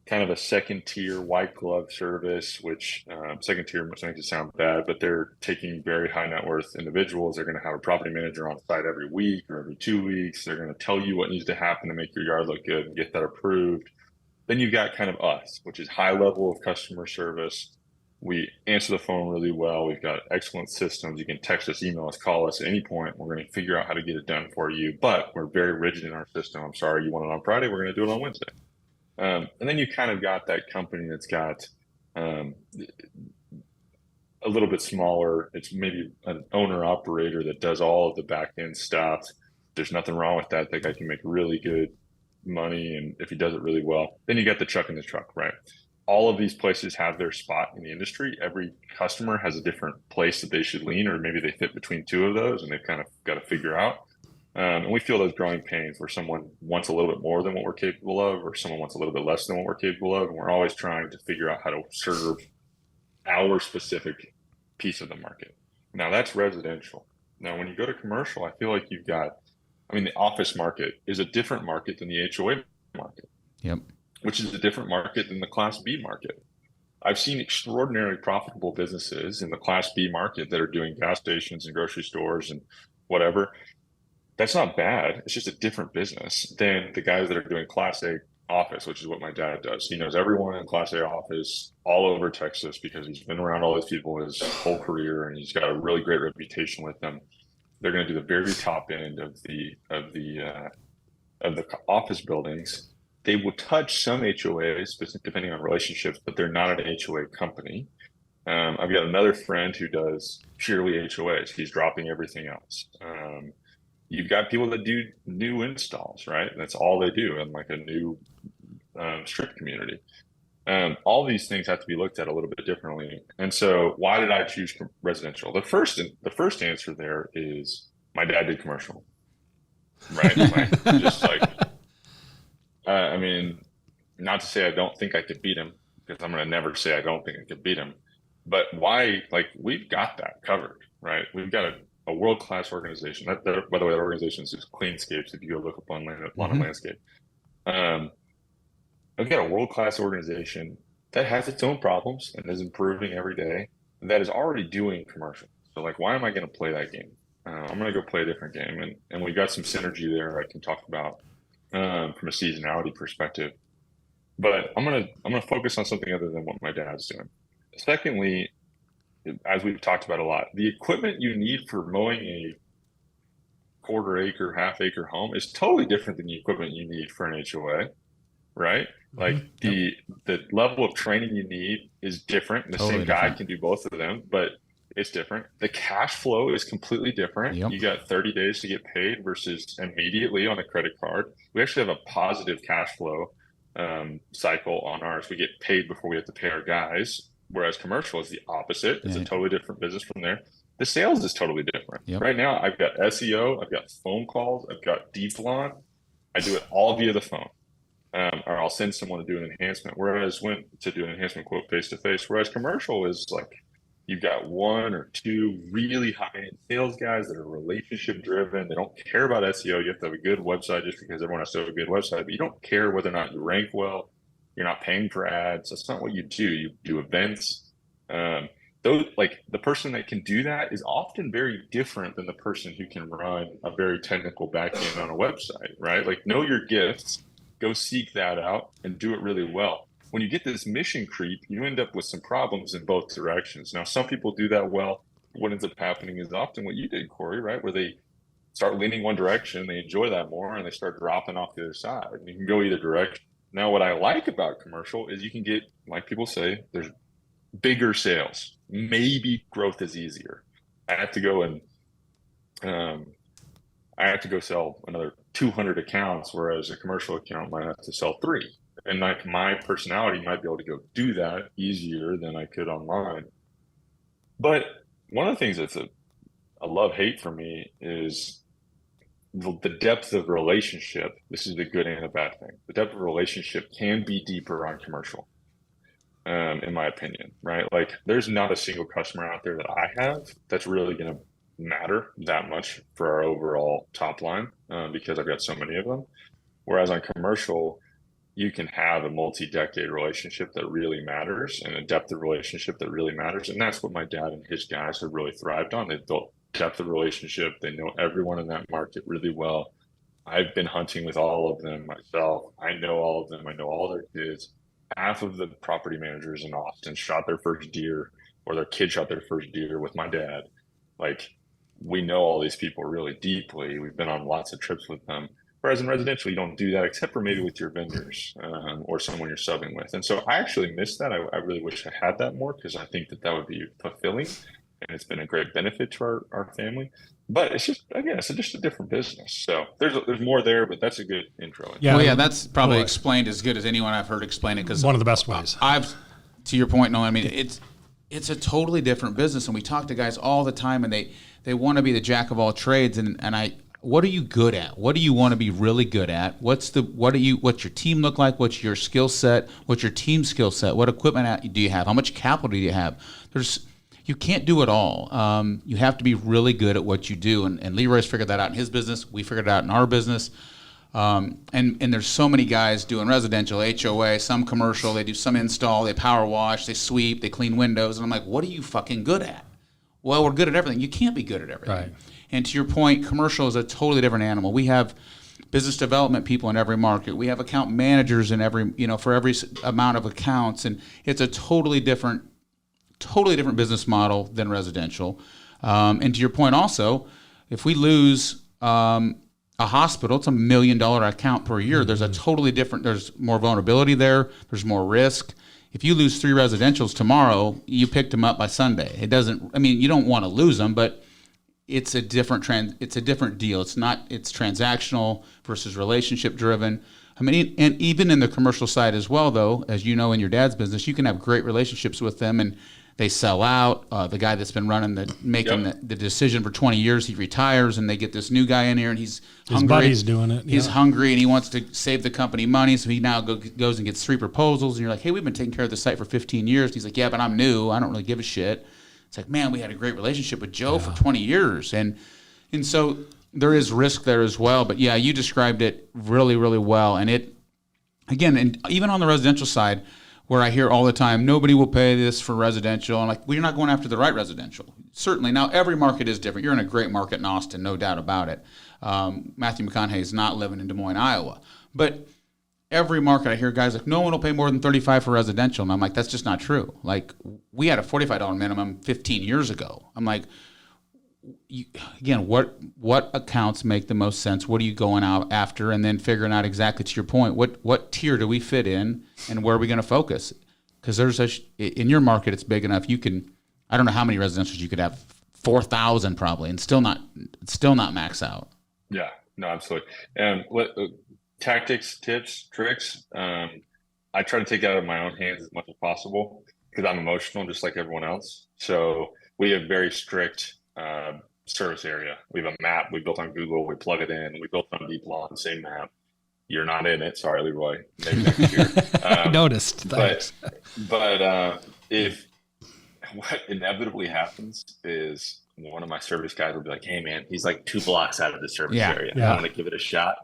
kind of a second tier white glove service, which second tier makes it sound bad, but they're taking very high net worth individuals. They're going to have a property manager on site every week or every 2 weeks. They're going to tell you what needs to happen to make your yard look good and get that approved. Then you've got kind of us, which is high level of customer service. We answer the phone really well. We've got excellent systems. You can text us, email us, call us at any point. We're going to figure out how to get it done for you, but we're very rigid in our system. I'm sorry, you want it on Friday? We're going to do it on Wednesday. And then you kind of got that company that's got a little bit smaller. It's maybe an owner operator that does all of the back end stuff. There's nothing wrong with that. That guy can make really good money, and if he does it really well. Then you got the chuck in the truck, right? All of these places have their spot in the industry. Every customer has a different place that they should lean, or maybe they fit between 2 of those, and they've kind of got to figure out. And we feel those growing pains where someone wants a little bit more than what we're capable of, or someone wants a little bit less than what we're capable of. And we're always trying to figure out how to serve our specific piece of the market. Now that's residential. Now, when you go to commercial, I feel like the office market is a different market than the HOA market. Yep. Which is a different market than the Class B market. I've seen extraordinarily profitable businesses in the Class B market that are doing gas stations and grocery stores and whatever. That's not bad. It's just a different business than the guys that are doing Class A office, which is what my dad does. He knows everyone in Class A office all over Texas because he's been around all these people his whole career, and he's got a really great reputation with them. They're going to do the very top end of the office buildings. They will touch some HOAs, depending on relationships, but they're not an HOA company. I've got another friend who does purely HOAs. He's dropping everything else. You've got people that do new installs, right? That's all they do in like a new strip community. All these things have to be looked at a little bit differently. And so why did I choose residential? The first answer there is my dad did commercial, right? Not to say I don't think I could beat him, because I'm going to never say I don't think I could beat him. But why? Like, we've got that covered, right? We've got a world-class organization. By the way, that organization is Cleanscapes. If you go look up on Landscape, we've got a world-class organization that has its own problems and is improving every day, that is already doing commercial. So, like, why am I going to play that game? I'm going to go play a different game. And we got some synergy there I can talk about from a seasonality perspective. But I'm gonna focus on something other than what my dad's doing. Secondly, as we've talked about a lot, the equipment you need for mowing a quarter acre, half acre home is totally different than the equipment you need for an HOA, right? Like the level of training you need is different. The Totally same guy different. can do both of them, but it's different. The cash flow is completely different. Yep. You got 30 days to get paid versus immediately on a credit card. We actually have a positive cash flow cycle on ours. We get paid before we have to pay our guys, whereas commercial is the opposite. It's a totally different business from there. The sales is totally different. Yep. Right now, I've got SEO, I've got phone calls, I've got deep lawn. I do it all via the phone. Or I'll send someone to do an enhancement, to do an enhancement quote face to face. Whereas commercial is like you've got one or two really high-end sales guys that are relationship driven. They don't care about SEO. You have to have a good website just because everyone has to have a good website, but you don't care whether or not you rank well. You're not paying for ads. That's not what you do. You do events. Like the person that can do that is often very different than the person who can run a very technical backend on a website, right? Like know your gifts, go seek that out and do it really well. When you get this mission creep, you end up with some problems in both directions. Now, some people do that well. What ends up happening is often what you did, Corey, right? Where they start leaning one direction, they enjoy that more, and they start dropping off the other side. You can go either direction. Now, what I like about commercial is you can get, like people say, there's bigger sales. Maybe growth is easier. I have to go sell another 200 accounts, whereas a commercial account might have to sell 3. And like my personality might be able to go do that easier than I could online. But one of the things that's a love-hate for me is the depth of relationship. This is the good and the bad thing. The depth of relationship can be deeper on commercial, in my opinion, right? Like there's not a single customer out there that I have that's really going to matter that much for our overall top line because I've got so many of them. Whereas on commercial, you can have a multi-decade relationship that really matters and a depth of relationship that really matters. And that's what my dad and his guys have really thrived on. They've built depth of relationship. They know everyone in that market really well. I've been hunting with all of them myself. I know all of them. I know all their kids. Half of the property managers in Austin shot their first deer or their kid shot their first deer with my dad. Like we know all these people really deeply. We've been on lots of trips with them. Whereas in residential, you don't do that except for maybe with your vendors or someone you're subbing with. And so I actually miss that. I really wish I had that more because I think that would be fulfilling and it's been a great benefit to our family. But it's just, again, it's just a different business. So there's more there, but that's a good intro. Yeah, well, yeah, that's probably explained as good as anyone I've heard explain it. Because one of the best ways. To your point, Nolan, I mean, it's a totally different business. And we talk to guys all the time and they want to be the jack of all trades. What are you good at? What do you want to be really good at? What's your team look like? What's your skill set? What's your team skill set? What equipment do you have? How much capital do you have? You can't do it all. You have to be really good at what you do. And Leroy's figured that out in his business. We figured it out in our business. And there's so many guys doing residential, HOA, some commercial. They do some install, they power wash, they sweep, they clean windows. And I'm like, what are you fucking good at? Well, we're good at everything. You can't be good at everything. Right. And to your point, commercial is a totally different animal. We have business development people in every market. We have account managers in for every amount of accounts, and it's a totally different business model than residential. And to your point, also, if we lose a hospital, it's $1 million account per year. There's a totally different. There's more vulnerability there. There's more risk. If you lose 3 residentials tomorrow, you picked them up by Sunday. It doesn't. I mean, you don't want to lose them, but it's a different deal. It's transactional versus relationship driven. I mean, and even in the commercial side as well, though, as you know, in your dad's business, you can have great relationships with them and they sell out. The guy that's been making the decision for 20 years, he retires and they get this new guy in here and he's hungry. His buddy's doing it. He's hungry and he wants to save the company money. So he now goes and gets 3 proposals and you're like, hey, we've been taking care of the site for 15 years. And he's like, yeah, but I'm new. I don't really give a shit. It's like, man, we had a great relationship with Joe for 20 years. And so there is risk there as well. But yeah, you described it really, really well. And and even on the residential side, where I hear all the time, nobody will pay this for residential. I'm like, well, you're not going after the right residential. Certainly. Now, every market is different. You're in a great market in Austin, no doubt about it. Matthew McConaughey is not living in Des Moines, Iowa. But every market I hear guys like, no one will pay more than $35 for residential. And I'm like, that's just not true. Like, we had a $45 minimum 15 years ago. I'm like, again, what accounts make the most sense? What are you going out after? And then figuring out exactly, to your point, what tier do we fit in and where are we going to focus? Because in your market, it's big enough. You can, I don't know how many residentials you could have, 4,000 probably, and still not max out. Yeah, no, absolutely. And tactics, tips, tricks, I try to take it out of my own hands as much as possible because I'm emotional just like everyone else. So we have very strict service area. We have a map we built on Google. We plug it in. We built on Deep Law, the same map. You're not in it. Sorry, Leroy. Maybe next year. I noticed. Thanks. But if what inevitably happens is one of my service guys will be like, hey, man, he's like 2 blocks out of the service area. Yeah. I want to give it a shot.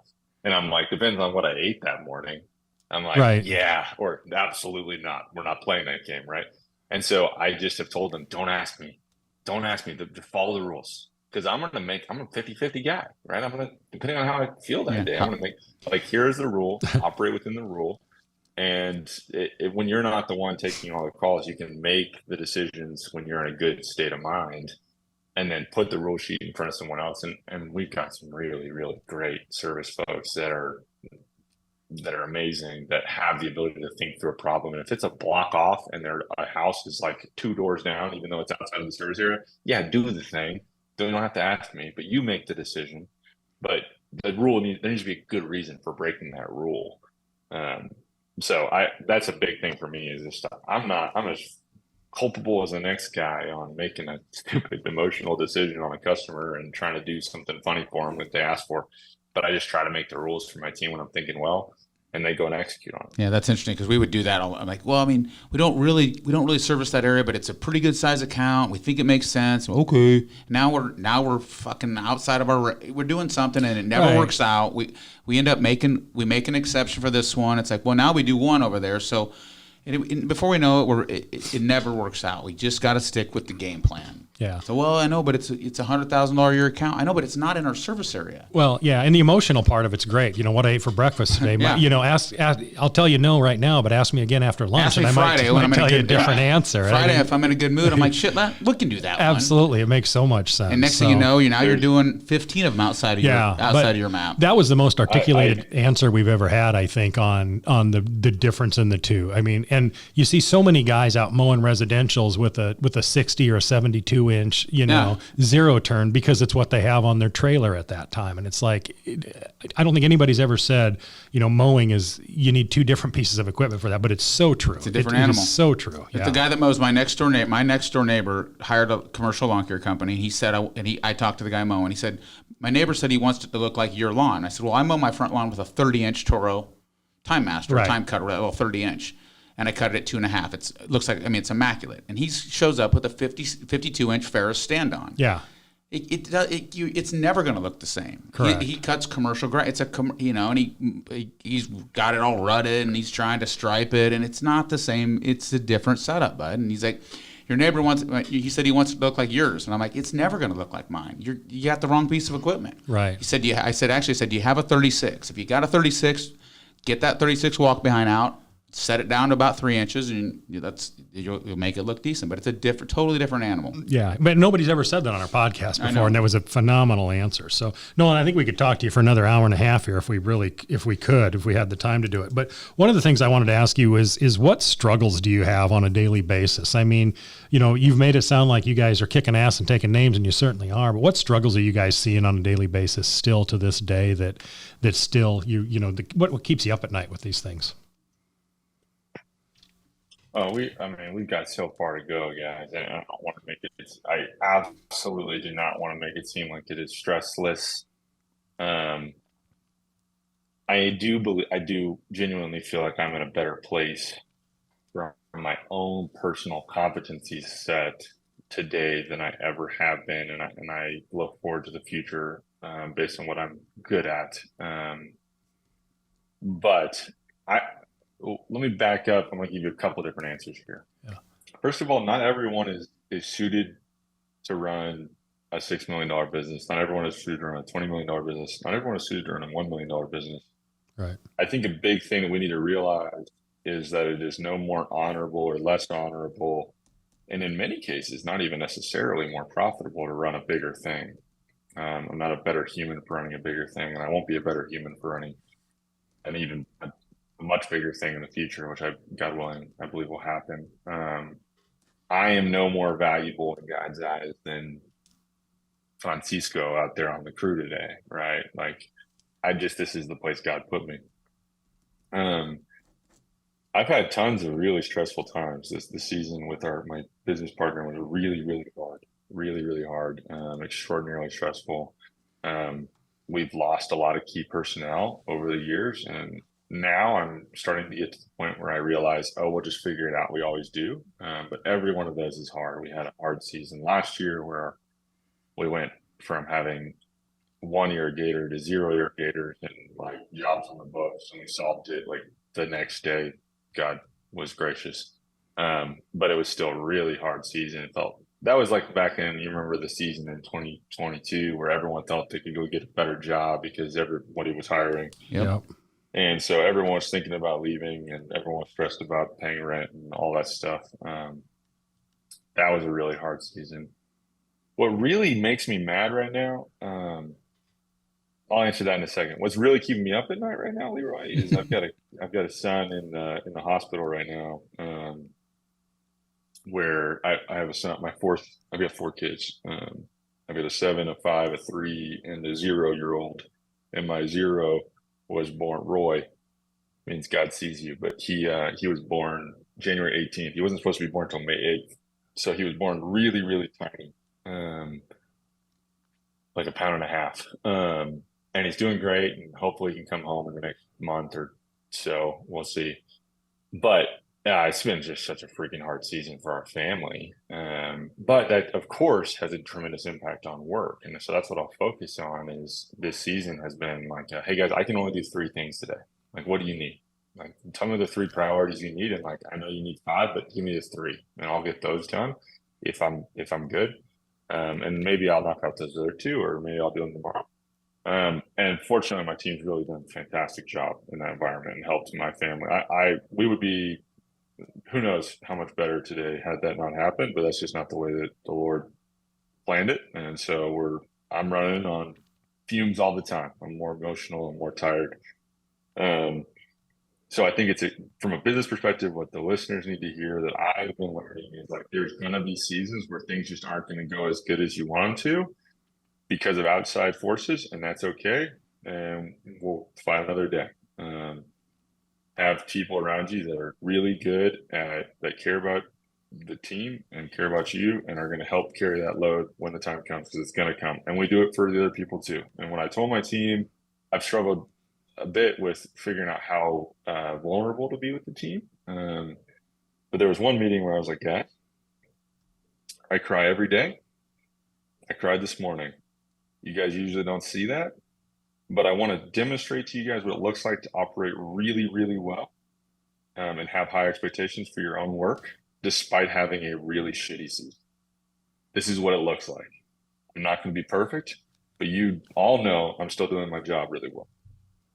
And I'm like, depends on what I ate that morning. I'm like, Right. yeah, or absolutely not. We're not playing that game, right? And so I just have told them, don't ask me to follow the rules. Because I'm a 50-50 guy, right? Depending on how I feel that day, I'm going to make, like, here's the rule, operate within the rule. And when you're not the one taking all the calls, you can make the decisions when you're in a good state of mind and then put the rule sheet in front of someone else. And we've got some really, really great service folks that are amazing, that have the ability to think through a problem. And if it's a block off and a house is like 2 doors down, even though it's outside of the service area, yeah, do the thing. You don't have to ask me, but you make the decision. But the rule there needs to be a good reason for breaking that rule. So that's a big thing for me is just I'm as culpable as the next guy on making a stupid emotional decision on a customer and trying to do something funny for them that they ask for. But I just try to make the rules for my team when I'm thinking well, and they go and execute on it. Yeah, that's interesting because we would do that. I'm like, well, I mean, we don't really service that area, but it's a pretty good size account. We think it makes sense. Okay, now we're fucking outside of we're doing something and it never works out. We end up make an exception for this one. It's like, well, now we do one over there. So before we know it, it never works out. We just got to stick with the game plan. Yeah. So, well, I know, but it's $100,000 a year account. I know, but it's not in our service area. Well, yeah, and the emotional part of it's great. You know, what I ate for breakfast today. Yeah. You know, ask. I'll tell you no right now, but ask me again after lunch, Ask me and Friday I when I'm might in a tell you a good different answer. Friday, if I'm in a good mood, I'm like, shit, we can do that one. Absolutely, it makes so much sense. And next thing you know, you're doing 15 of them outside of your map. That was the most articulated answer we've ever had, I think, on the difference in the two. I mean, and you see so many guys out mowing residentials with a 60 or a 72 inch, zero turn because it's what they have on their trailer at that time. And it's like, I don't think anybody's ever said, mowing you need 2 different pieces of equipment for that, but it's so true. It's a different animal. It is so true. If the guy that mows my next door neighbor hired a commercial lawn care company. He said, I talked to the guy mowing. He said, my neighbor said he wants it to look like your lawn. I said, well, I mow my front lawn with a 30-inch Toro Time Master, Time Cutter, 30-inch. And I cut it at 2.5. It looks like, it's immaculate. And he shows up with a 52-inch Ferris stand-on. Yeah. It's never going to look the same. Correct. He cuts commercial grass. And he's got it all rutted, and he's trying to stripe it, and it's not the same. It's a different setup, bud. And he's like, your neighbor he said he wants it to look like yours. And I'm like, it's never going to look like mine. You got the wrong piece of equipment. Right. He said, I said, do you have a 36? If you got a 36, get that 36 walk behind out. Set it down to about 3 inches, and you'll make it look decent. But it's a totally different animal. Yeah, but nobody's ever said that on our podcast before, and that was a phenomenal answer. So, Nolan, I think we could talk to you for another hour and a half here if we had the time to do it. But one of the things I wanted to ask you is what struggles do you have on a daily basis? I mean, you've made it sound like you guys are kicking ass and taking names, and you certainly are. But what struggles are you guys seeing on a daily basis still to this day that still what keeps you up at night with these things? Oh, we've got so far to go, guys. And I don't want to make it. I absolutely do not want to make it seem like it is stressless. I do genuinely feel like I'm in a better place from my own personal competency set today than I ever have been, and I look forward to the future based on what I'm good at. But let me back up. I'm going to give you a couple different answers here. Yeah. First of all, not everyone is suited to run a $6 million business. Not everyone is suited to run a $20 million business. Not everyone is suited to run a $1 million business. Right. I think a big thing that we need to realize is that it is no more honorable or less honorable, and in many cases, not even necessarily more profitable to run a bigger thing. I'm not a better human for running a bigger thing, and I won't be a better human for running an even a much bigger thing in the future, which God willing, I believe will happen. I am no more valuable in God's eyes than Francisco out there on the crew today, right? Like, this is the place God put me. I've had tons of really stressful times this season with my business partner. Was really, really hard, really, really hard, extraordinarily stressful. We've lost a lot of key personnel over the years, and now I'm starting to get to the point where I realize, we'll just figure it out. We always do. But every one of those is hard. We had a hard season last year where we went from having 1 irrigator to 0 irrigators and like jobs on the books, and we solved it like the next day. God was gracious. But it was still a really hard season. It felt that was like back in, you remember the season in 2022 where everyone thought they could go get a better job because everybody was hiring. Yep. And so everyone was thinking about leaving, and everyone was stressed about paying rent and all that stuff. That was a really hard season. What really makes me mad right now, I'll answer that in a second. What's really keeping me up at night right now, Leroy, is I've got a son in the hospital right now, where I have a son. I've got 4 kids. I've got a 7, a 5, a 3, and a 0-year-old. And my 0 was born. Roy means God sees you, but he was born January 18th. He wasn't supposed to be born until May 8th, so he was born really, really tiny, like a pound and a half. And he's doing great, and hopefully he can come home in the next month or so. We'll see. But it's been just such a freaking hard season for our family. But that, of course, has a tremendous impact on work. And so that's what I'll focus on is this season has been like, hey, guys, I can only do 3 things today. Like, what do you need? Like, tell me the 3 priorities you need. And like, I know you need 5, but give me the 3, and I'll get those done if I'm good. And maybe I'll knock out those other 2, or maybe I'll do them tomorrow. And fortunately, my team's really done a fantastic job in that environment and helped my family. We would be, who knows how much better today had that not happened, but that's just not the way that the Lord planned it. And so I'm running on fumes all the time. I'm more emotional and more tired. So I think from a business perspective, what the listeners need to hear that I've been learning is like, there's going to be seasons where things just aren't going to go as good as you want them to, because of outside forces, and that's okay. And we'll find another day. Have people around you that are really good that care about the team and care about you and are going to help carry that load when the time comes, because it's going to come. And we do it for the other people too. And when I told my team, I've struggled a bit with figuring out how vulnerable to be with the team. But there was one meeting where I was like, guys, I cry every day. I cried this morning. You guys usually don't see that, but I want to demonstrate to you guys what it looks like to operate really, really well, and have high expectations for your own work, despite having a really shitty season. This is what it looks like. I'm not going to be perfect, but you all know I'm still doing my job really well.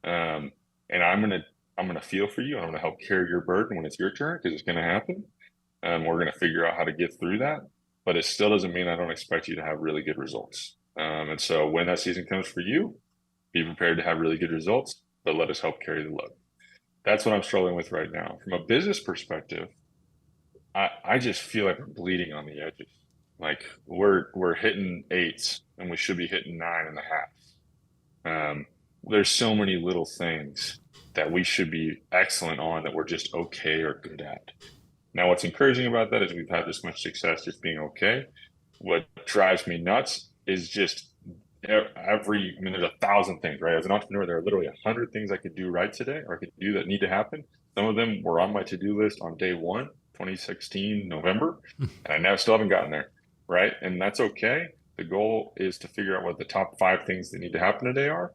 And I'm going to feel for you. I'm going to help carry your burden when it's your turn, because it's going to happen. We're going to figure out how to get through that, but it still doesn't mean I don't expect you to have really good results. And so when that season comes for you, be prepared to have really good results, but let us help carry the load. That's what I'm struggling with right now. From a business perspective, I just feel like we're bleeding on the edges. Like we're hitting 8s and we should be hitting 9.5. There's so many little things that we should be excellent on that we're just okay or good at. Now, what's encouraging about that is we've had this much success just being okay. What drives me nuts is just there's 1,000 things, right? As an entrepreneur, there are literally 100 things I could do right today, or I could do that need to happen. Some of them were on my to-do list on day 1, 2016, November, and I still haven't gotten there, right? And that's okay. The goal is to figure out what the top 5 things that need to happen today are,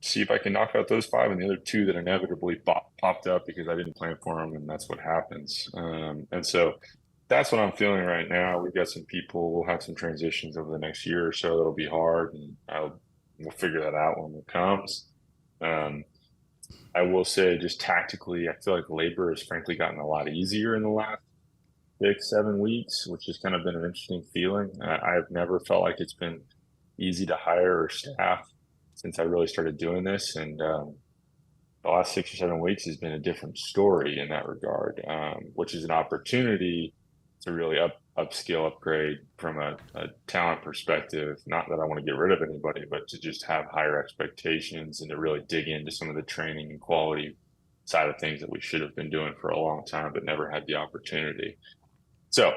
see if I can knock out those 5, and the other 2 that inevitably popped up because I didn't plan for them, and that's what happens. And so that's what I'm feeling right now. We've got some people, we'll have some transitions over the next year or so that'll be hard, and we'll figure that out when it comes. I will say, just tactically, I feel like labor has frankly gotten a lot easier in the last 6-7 weeks, which has kind of been an interesting feeling. I've never felt like it's been easy to hire or staff since I really started doing this, and the last 6 or 7 weeks has been a different story in that regard, which is an opportunity to really upskill, upgrade from a talent perspective. Not that I want to get rid of anybody, but to just have higher expectations and to really dig into some of the training and quality side of things that we should have been doing for a long time, but never had the opportunity. So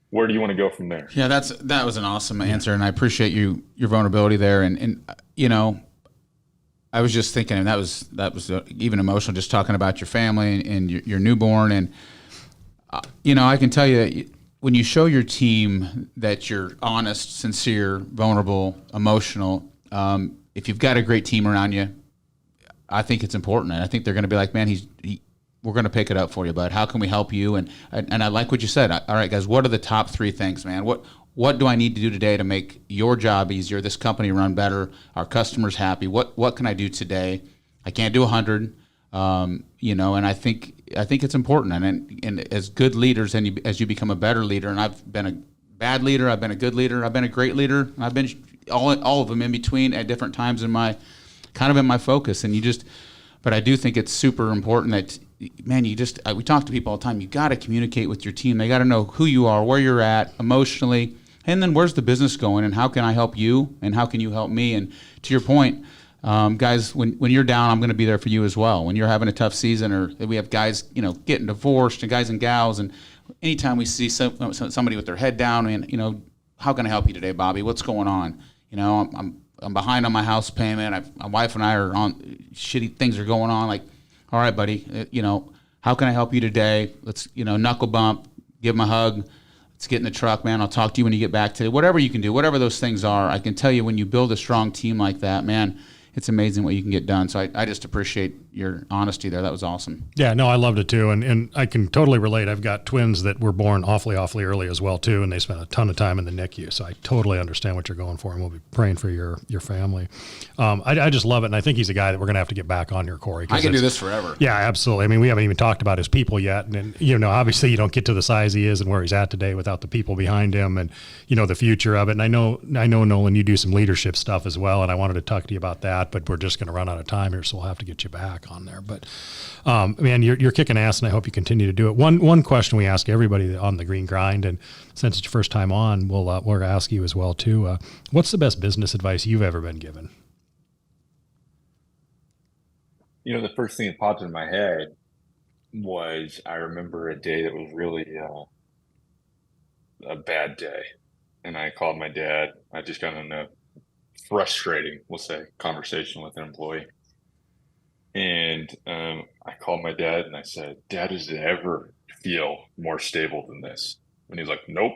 where do you want to go from there? Yeah, that was an awesome answer, and I appreciate your vulnerability there. And you know, I was just thinking, and that was even emotional, just talking about your family and your newborn. And you know, I can tell you, when you show your team that you're honest, sincere, vulnerable, emotional, if you've got a great team around you, I think it's important. And I think they're going to be like, man, we're going to pick it up for you, bud. How can we help you? And I like what you said. All right, guys, what are the top 3 things, man? What do I need to do today to make your job easier, this company run better, our customers happy? What can I do today? I can't do 100, you know, and I think it's important. And as good leaders, and as you become a better leader, and I've been a bad leader, I've been a good leader, I've been a great leader, I've been all of them in between at different times in my focus. And but I do think it's super important that, man, we talk to people all the time. You got to communicate with your team. They got to know who you are, where you're at emotionally, and then where's the business going, and how can I help you, and how can you help me? And to your point, guys, when you're down, I'm going to be there for you as well. When you're having a tough season, or we have guys, you know, getting divorced, and guys and gals, and anytime we see somebody with their head down, and you know, how can I help you today, Bobby? What's going on? You know, I'm behind on my house payment. My wife and I are on shitty things are going on. Like, all right, buddy, you know, how can I help you today? Let's, you know, knuckle bump, give him a hug. Let's get in the truck, man. I'll talk to you when you get back today. Whatever you can do, whatever those things are, I can tell you when you build a strong team like that, man, it's amazing what you can get done. So I just appreciate your honesty there. That was awesome. Yeah, no, I loved it too. And I can totally relate. I've got twins that were born awfully early as well too, and they spent a ton of time in the NICU. So I totally understand what you're going for, and we'll be praying for your family. I just love it, and I think he's a guy that we're going to have to get back on here, Corey. I can do this forever. Yeah, absolutely. I mean, we haven't even talked about his people yet. And you know, obviously you don't get to the size he is and where he's at today without the people behind him and, you know, the future of it. And I know, Nolan, you do some leadership stuff as well, and I wanted to talk to you about that, but we're just going to run out of time here, so we'll have to get you back on there. But man, you're kicking ass, and I hope you continue to do it. One question we ask everybody on the Green Grind, and since it's your first time on, we'll ask you as well too. What's the best business advice you've ever been given? You know, the first thing that popped in my head was, I remember a day that was really a bad day, and I called my dad. I just got in a frustrating, we'll say, conversation with an employee. And I called my dad and I said, Dad, does it ever feel more stable than this? And he's like, nope.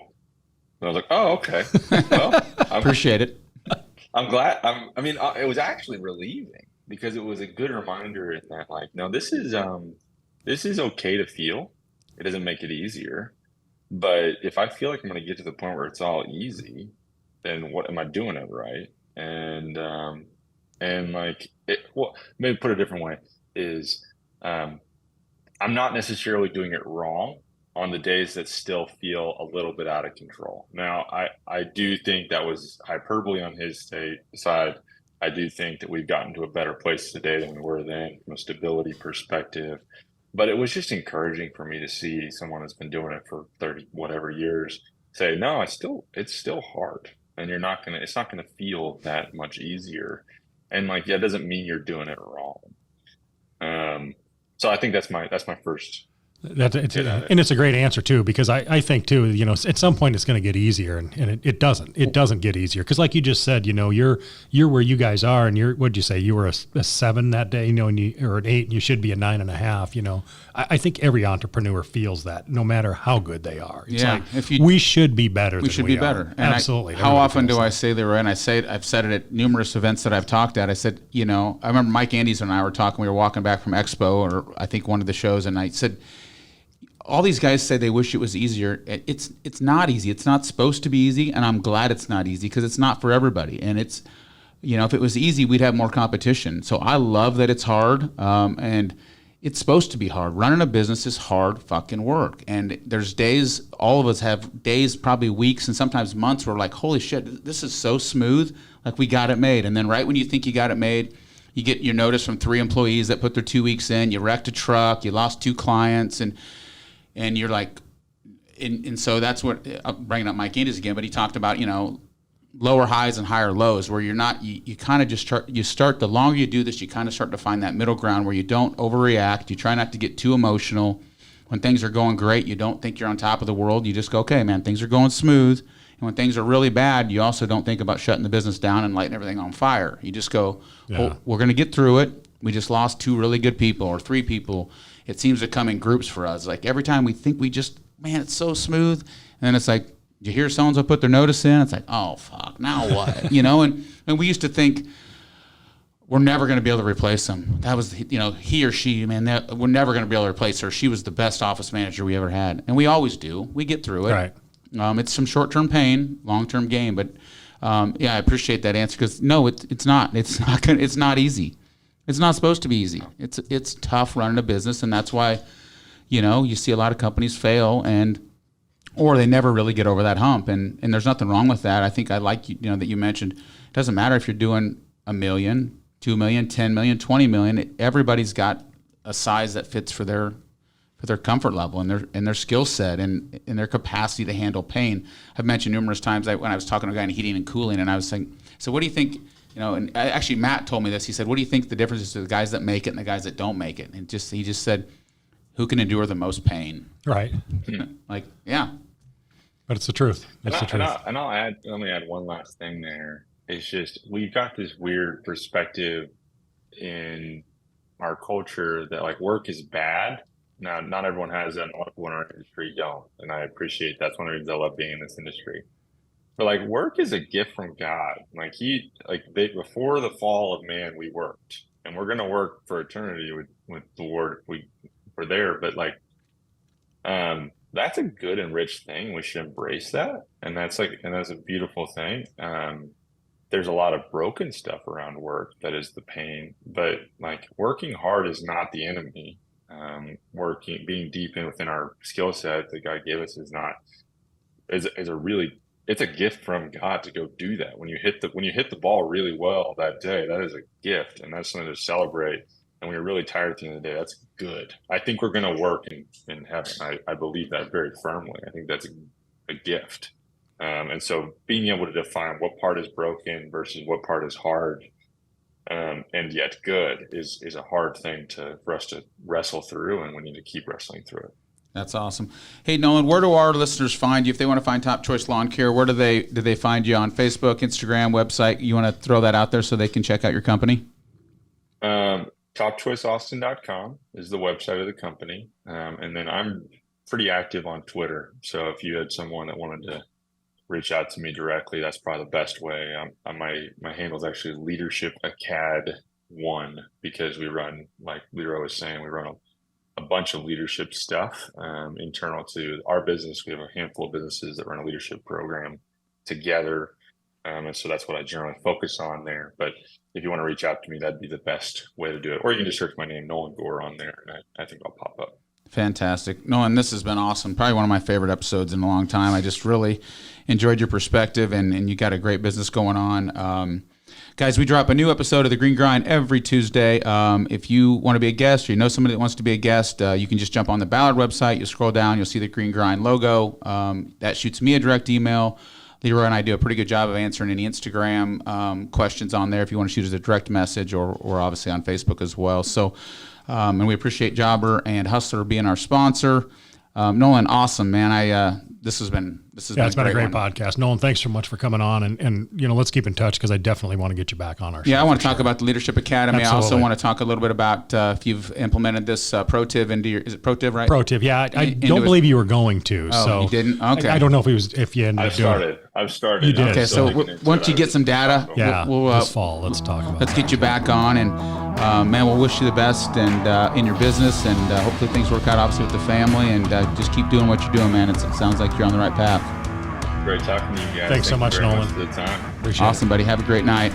And I was like, oh, okay. Well, Appreciate it. I'm glad. It was actually relieving, because it was a good reminder in that, like, no, this is okay to feel. It doesn't make it easier. But if I feel like I'm going to get to the point where it's all easy, then what am I doing it right? And like, maybe put it a different way is, I'm not necessarily doing it wrong on the days that still feel a little bit out of control. Now, I do think that was hyperbole on his side. I do think that we've gotten to a better place today than we were then from a stability perspective. But it was just encouraging for me to see someone that's been doing it for 30 whatever years say, no, it's still hard, and it's not gonna feel that much easier. And like, that doesn't mean you're doing it wrong. So I think that's my first And it's a great answer too, because I think too, at some point it's going to get easier, and it doesn't. It doesn't get easier because, like you just said, you're where you guys are, and what'd you say? You were a 7 that day, or an 8, and you should be a 9.5. I think every entrepreneur feels that, no matter how good they are. It's like, we should be better. We should be better. And absolutely. How often do I say that, right? And I've said it at numerous events that I've talked at. I said, I remember Mike Andes and I were talking. We were walking back from Expo, or I think one of the shows, and I said, all these guys say they wish it was easier. It's not easy. It's not supposed to be easy, and I'm glad it's not easy because it's not for everybody. And it's, if it was easy, we'd have more competition. So I love that it's hard, and it's supposed to be hard. Running a business is hard fucking work. And there's days, all of us have days, probably weeks, and sometimes months where we're like, holy shit, this is so smooth. Like, we got it made. And then right when you think you got it made, you get your notice from 3 employees that put their 2 weeks in, you wrecked a truck, you lost 2 clients, and you're like, and so that's what, I'm bringing up Mike Andes again, but he talked about, lower highs and higher lows, where you're not, you kind of just start, the longer you do this, you kind of start to find that middle ground where you don't overreact. You try not to get too emotional. When things are going great, you don't think you're on top of the world. You just go, okay, man, things are going smooth. And when things are really bad, you also don't think about shutting the business down and lighting everything on fire. You just go, oh, we're going to get through it. We just lost 2 really good people or 3 people. It seems to come in groups for us. Like, every time we think man, it's so smooth. And then it's like, you hear so-and-so put their notice in. It's like, oh, fuck, now what? And we used to think we're never going to be able to replace them. That was, he or she, man, we're never going to be able to replace her. She was the best office manager we ever had. And we always do. We get through it. Right. It's some short-term pain, long-term gain. But, I appreciate that answer because, no, it's not. It's not easy. It's not supposed to be easy. It's tough running a business, and that's why, you see a lot of companies fail or they never really get over that hump, and there's nothing wrong with that. I think I like that you mentioned. It doesn't matter if you're doing $1 million, $2 million, $10 million, $20 million. Everybody's got a size that fits for their comfort level and their skill set and their capacity to handle pain. I've mentioned numerous times when I was talking to a guy in heating and cooling, and I was saying, so what do you think? And actually Matt told me this. He said, what do you think the difference is to the guys that make it and the guys that don't make it? And he just said, who can endure the most pain? Right. Like, yeah. But it's the truth. It's the truth. And I'll let me add one last thing there. It's just, we've got this weird perspective in our culture that, like, work is bad. Now, not everyone has that. A lot of people in our industry don't. And I appreciate that's one of the reasons I love being in this industry. But, like, work is a gift from God. Like, before the fall of man, we worked, and we're going to work for eternity with the Lord. We're there, but, like, that's a good and rich thing. We should embrace that. And that's a beautiful thing. There's a lot of broken stuff around work that is the pain, but, like, working hard is not the enemy. Being deep within our skill set that God gave us it's a gift from God to go do that. When you hit the ball really well that day, that is a gift, and that's something to celebrate. And when you're really tired at the end of the day, that's good. I think we're going to work in heaven. I believe that very firmly. I think that's a gift. And so being able to define what part is broken versus what part is hard, and yet good is a hard thing for us to wrestle through, and we need to keep wrestling through it. That's awesome. Hey, Nolan, where do our listeners find you if they want to find Top Choice Lawn Care? Where do they find you on Facebook, Instagram, website? You want to throw that out there so they can check out your company? TopChoiceAustin.com is the website of the company, and then I'm pretty active on Twitter. So if you had someone that wanted to reach out to me directly, that's probably the best way. My handle is actually Leadership Acad 1 because we run, like Leroy was saying, we run a bunch of leadership stuff internal to our business. We have a handful of businesses that run a leadership program together. And so that's what I generally focus on there. But if you want to reach out to me, that'd be the best way to do it. Or you can just search my name, Nolan Gore, on there, and I think I'll pop up. Fantastic. Nolan, this has been awesome. Probably one of my favorite episodes in a long time. I just really enjoyed your perspective, and you got a great business going on. Guys, we drop a new episode of The Green Grind every Tuesday. If you want to be a guest or you know somebody that wants to be a guest, you can just jump on the Ballard website. You'll scroll down. You'll see the Green Grind logo. That shoots me a direct email. Leroy and I do a pretty good job of answering any Instagram questions on there if you want to shoot us a direct message, or obviously on Facebook as well. So, and we appreciate Jobber and Hustler being our sponsor. Nolan, awesome, man. This has been it's been a great one. podcast. Nolan, thanks so much for coming on, and let's keep in touch because I definitely want to get you back on our show. Yeah, I want to talk about the Leadership Academy. Absolutely. I also want to talk a little bit about if you've implemented this ProTiv into your, is it ProTiv, right? ProTiv, yeah. I don't believe you were going to. Oh, so you didn't? Okay. I don't know if you ended up doing it. I've started. You did. Okay, so once you get some data, Yeah, we'll this fall, let's talk about let's it. get you back on, and man, we'll wish you the best and in your business, and hopefully things work out obviously with the family, and just keep doing what you're doing, man. It sounds like you're on the right path. Great talking to you guys. Thanks so much, Thank you very Nolan. much for the time. Appreciate it. Awesome, buddy. Have a great night.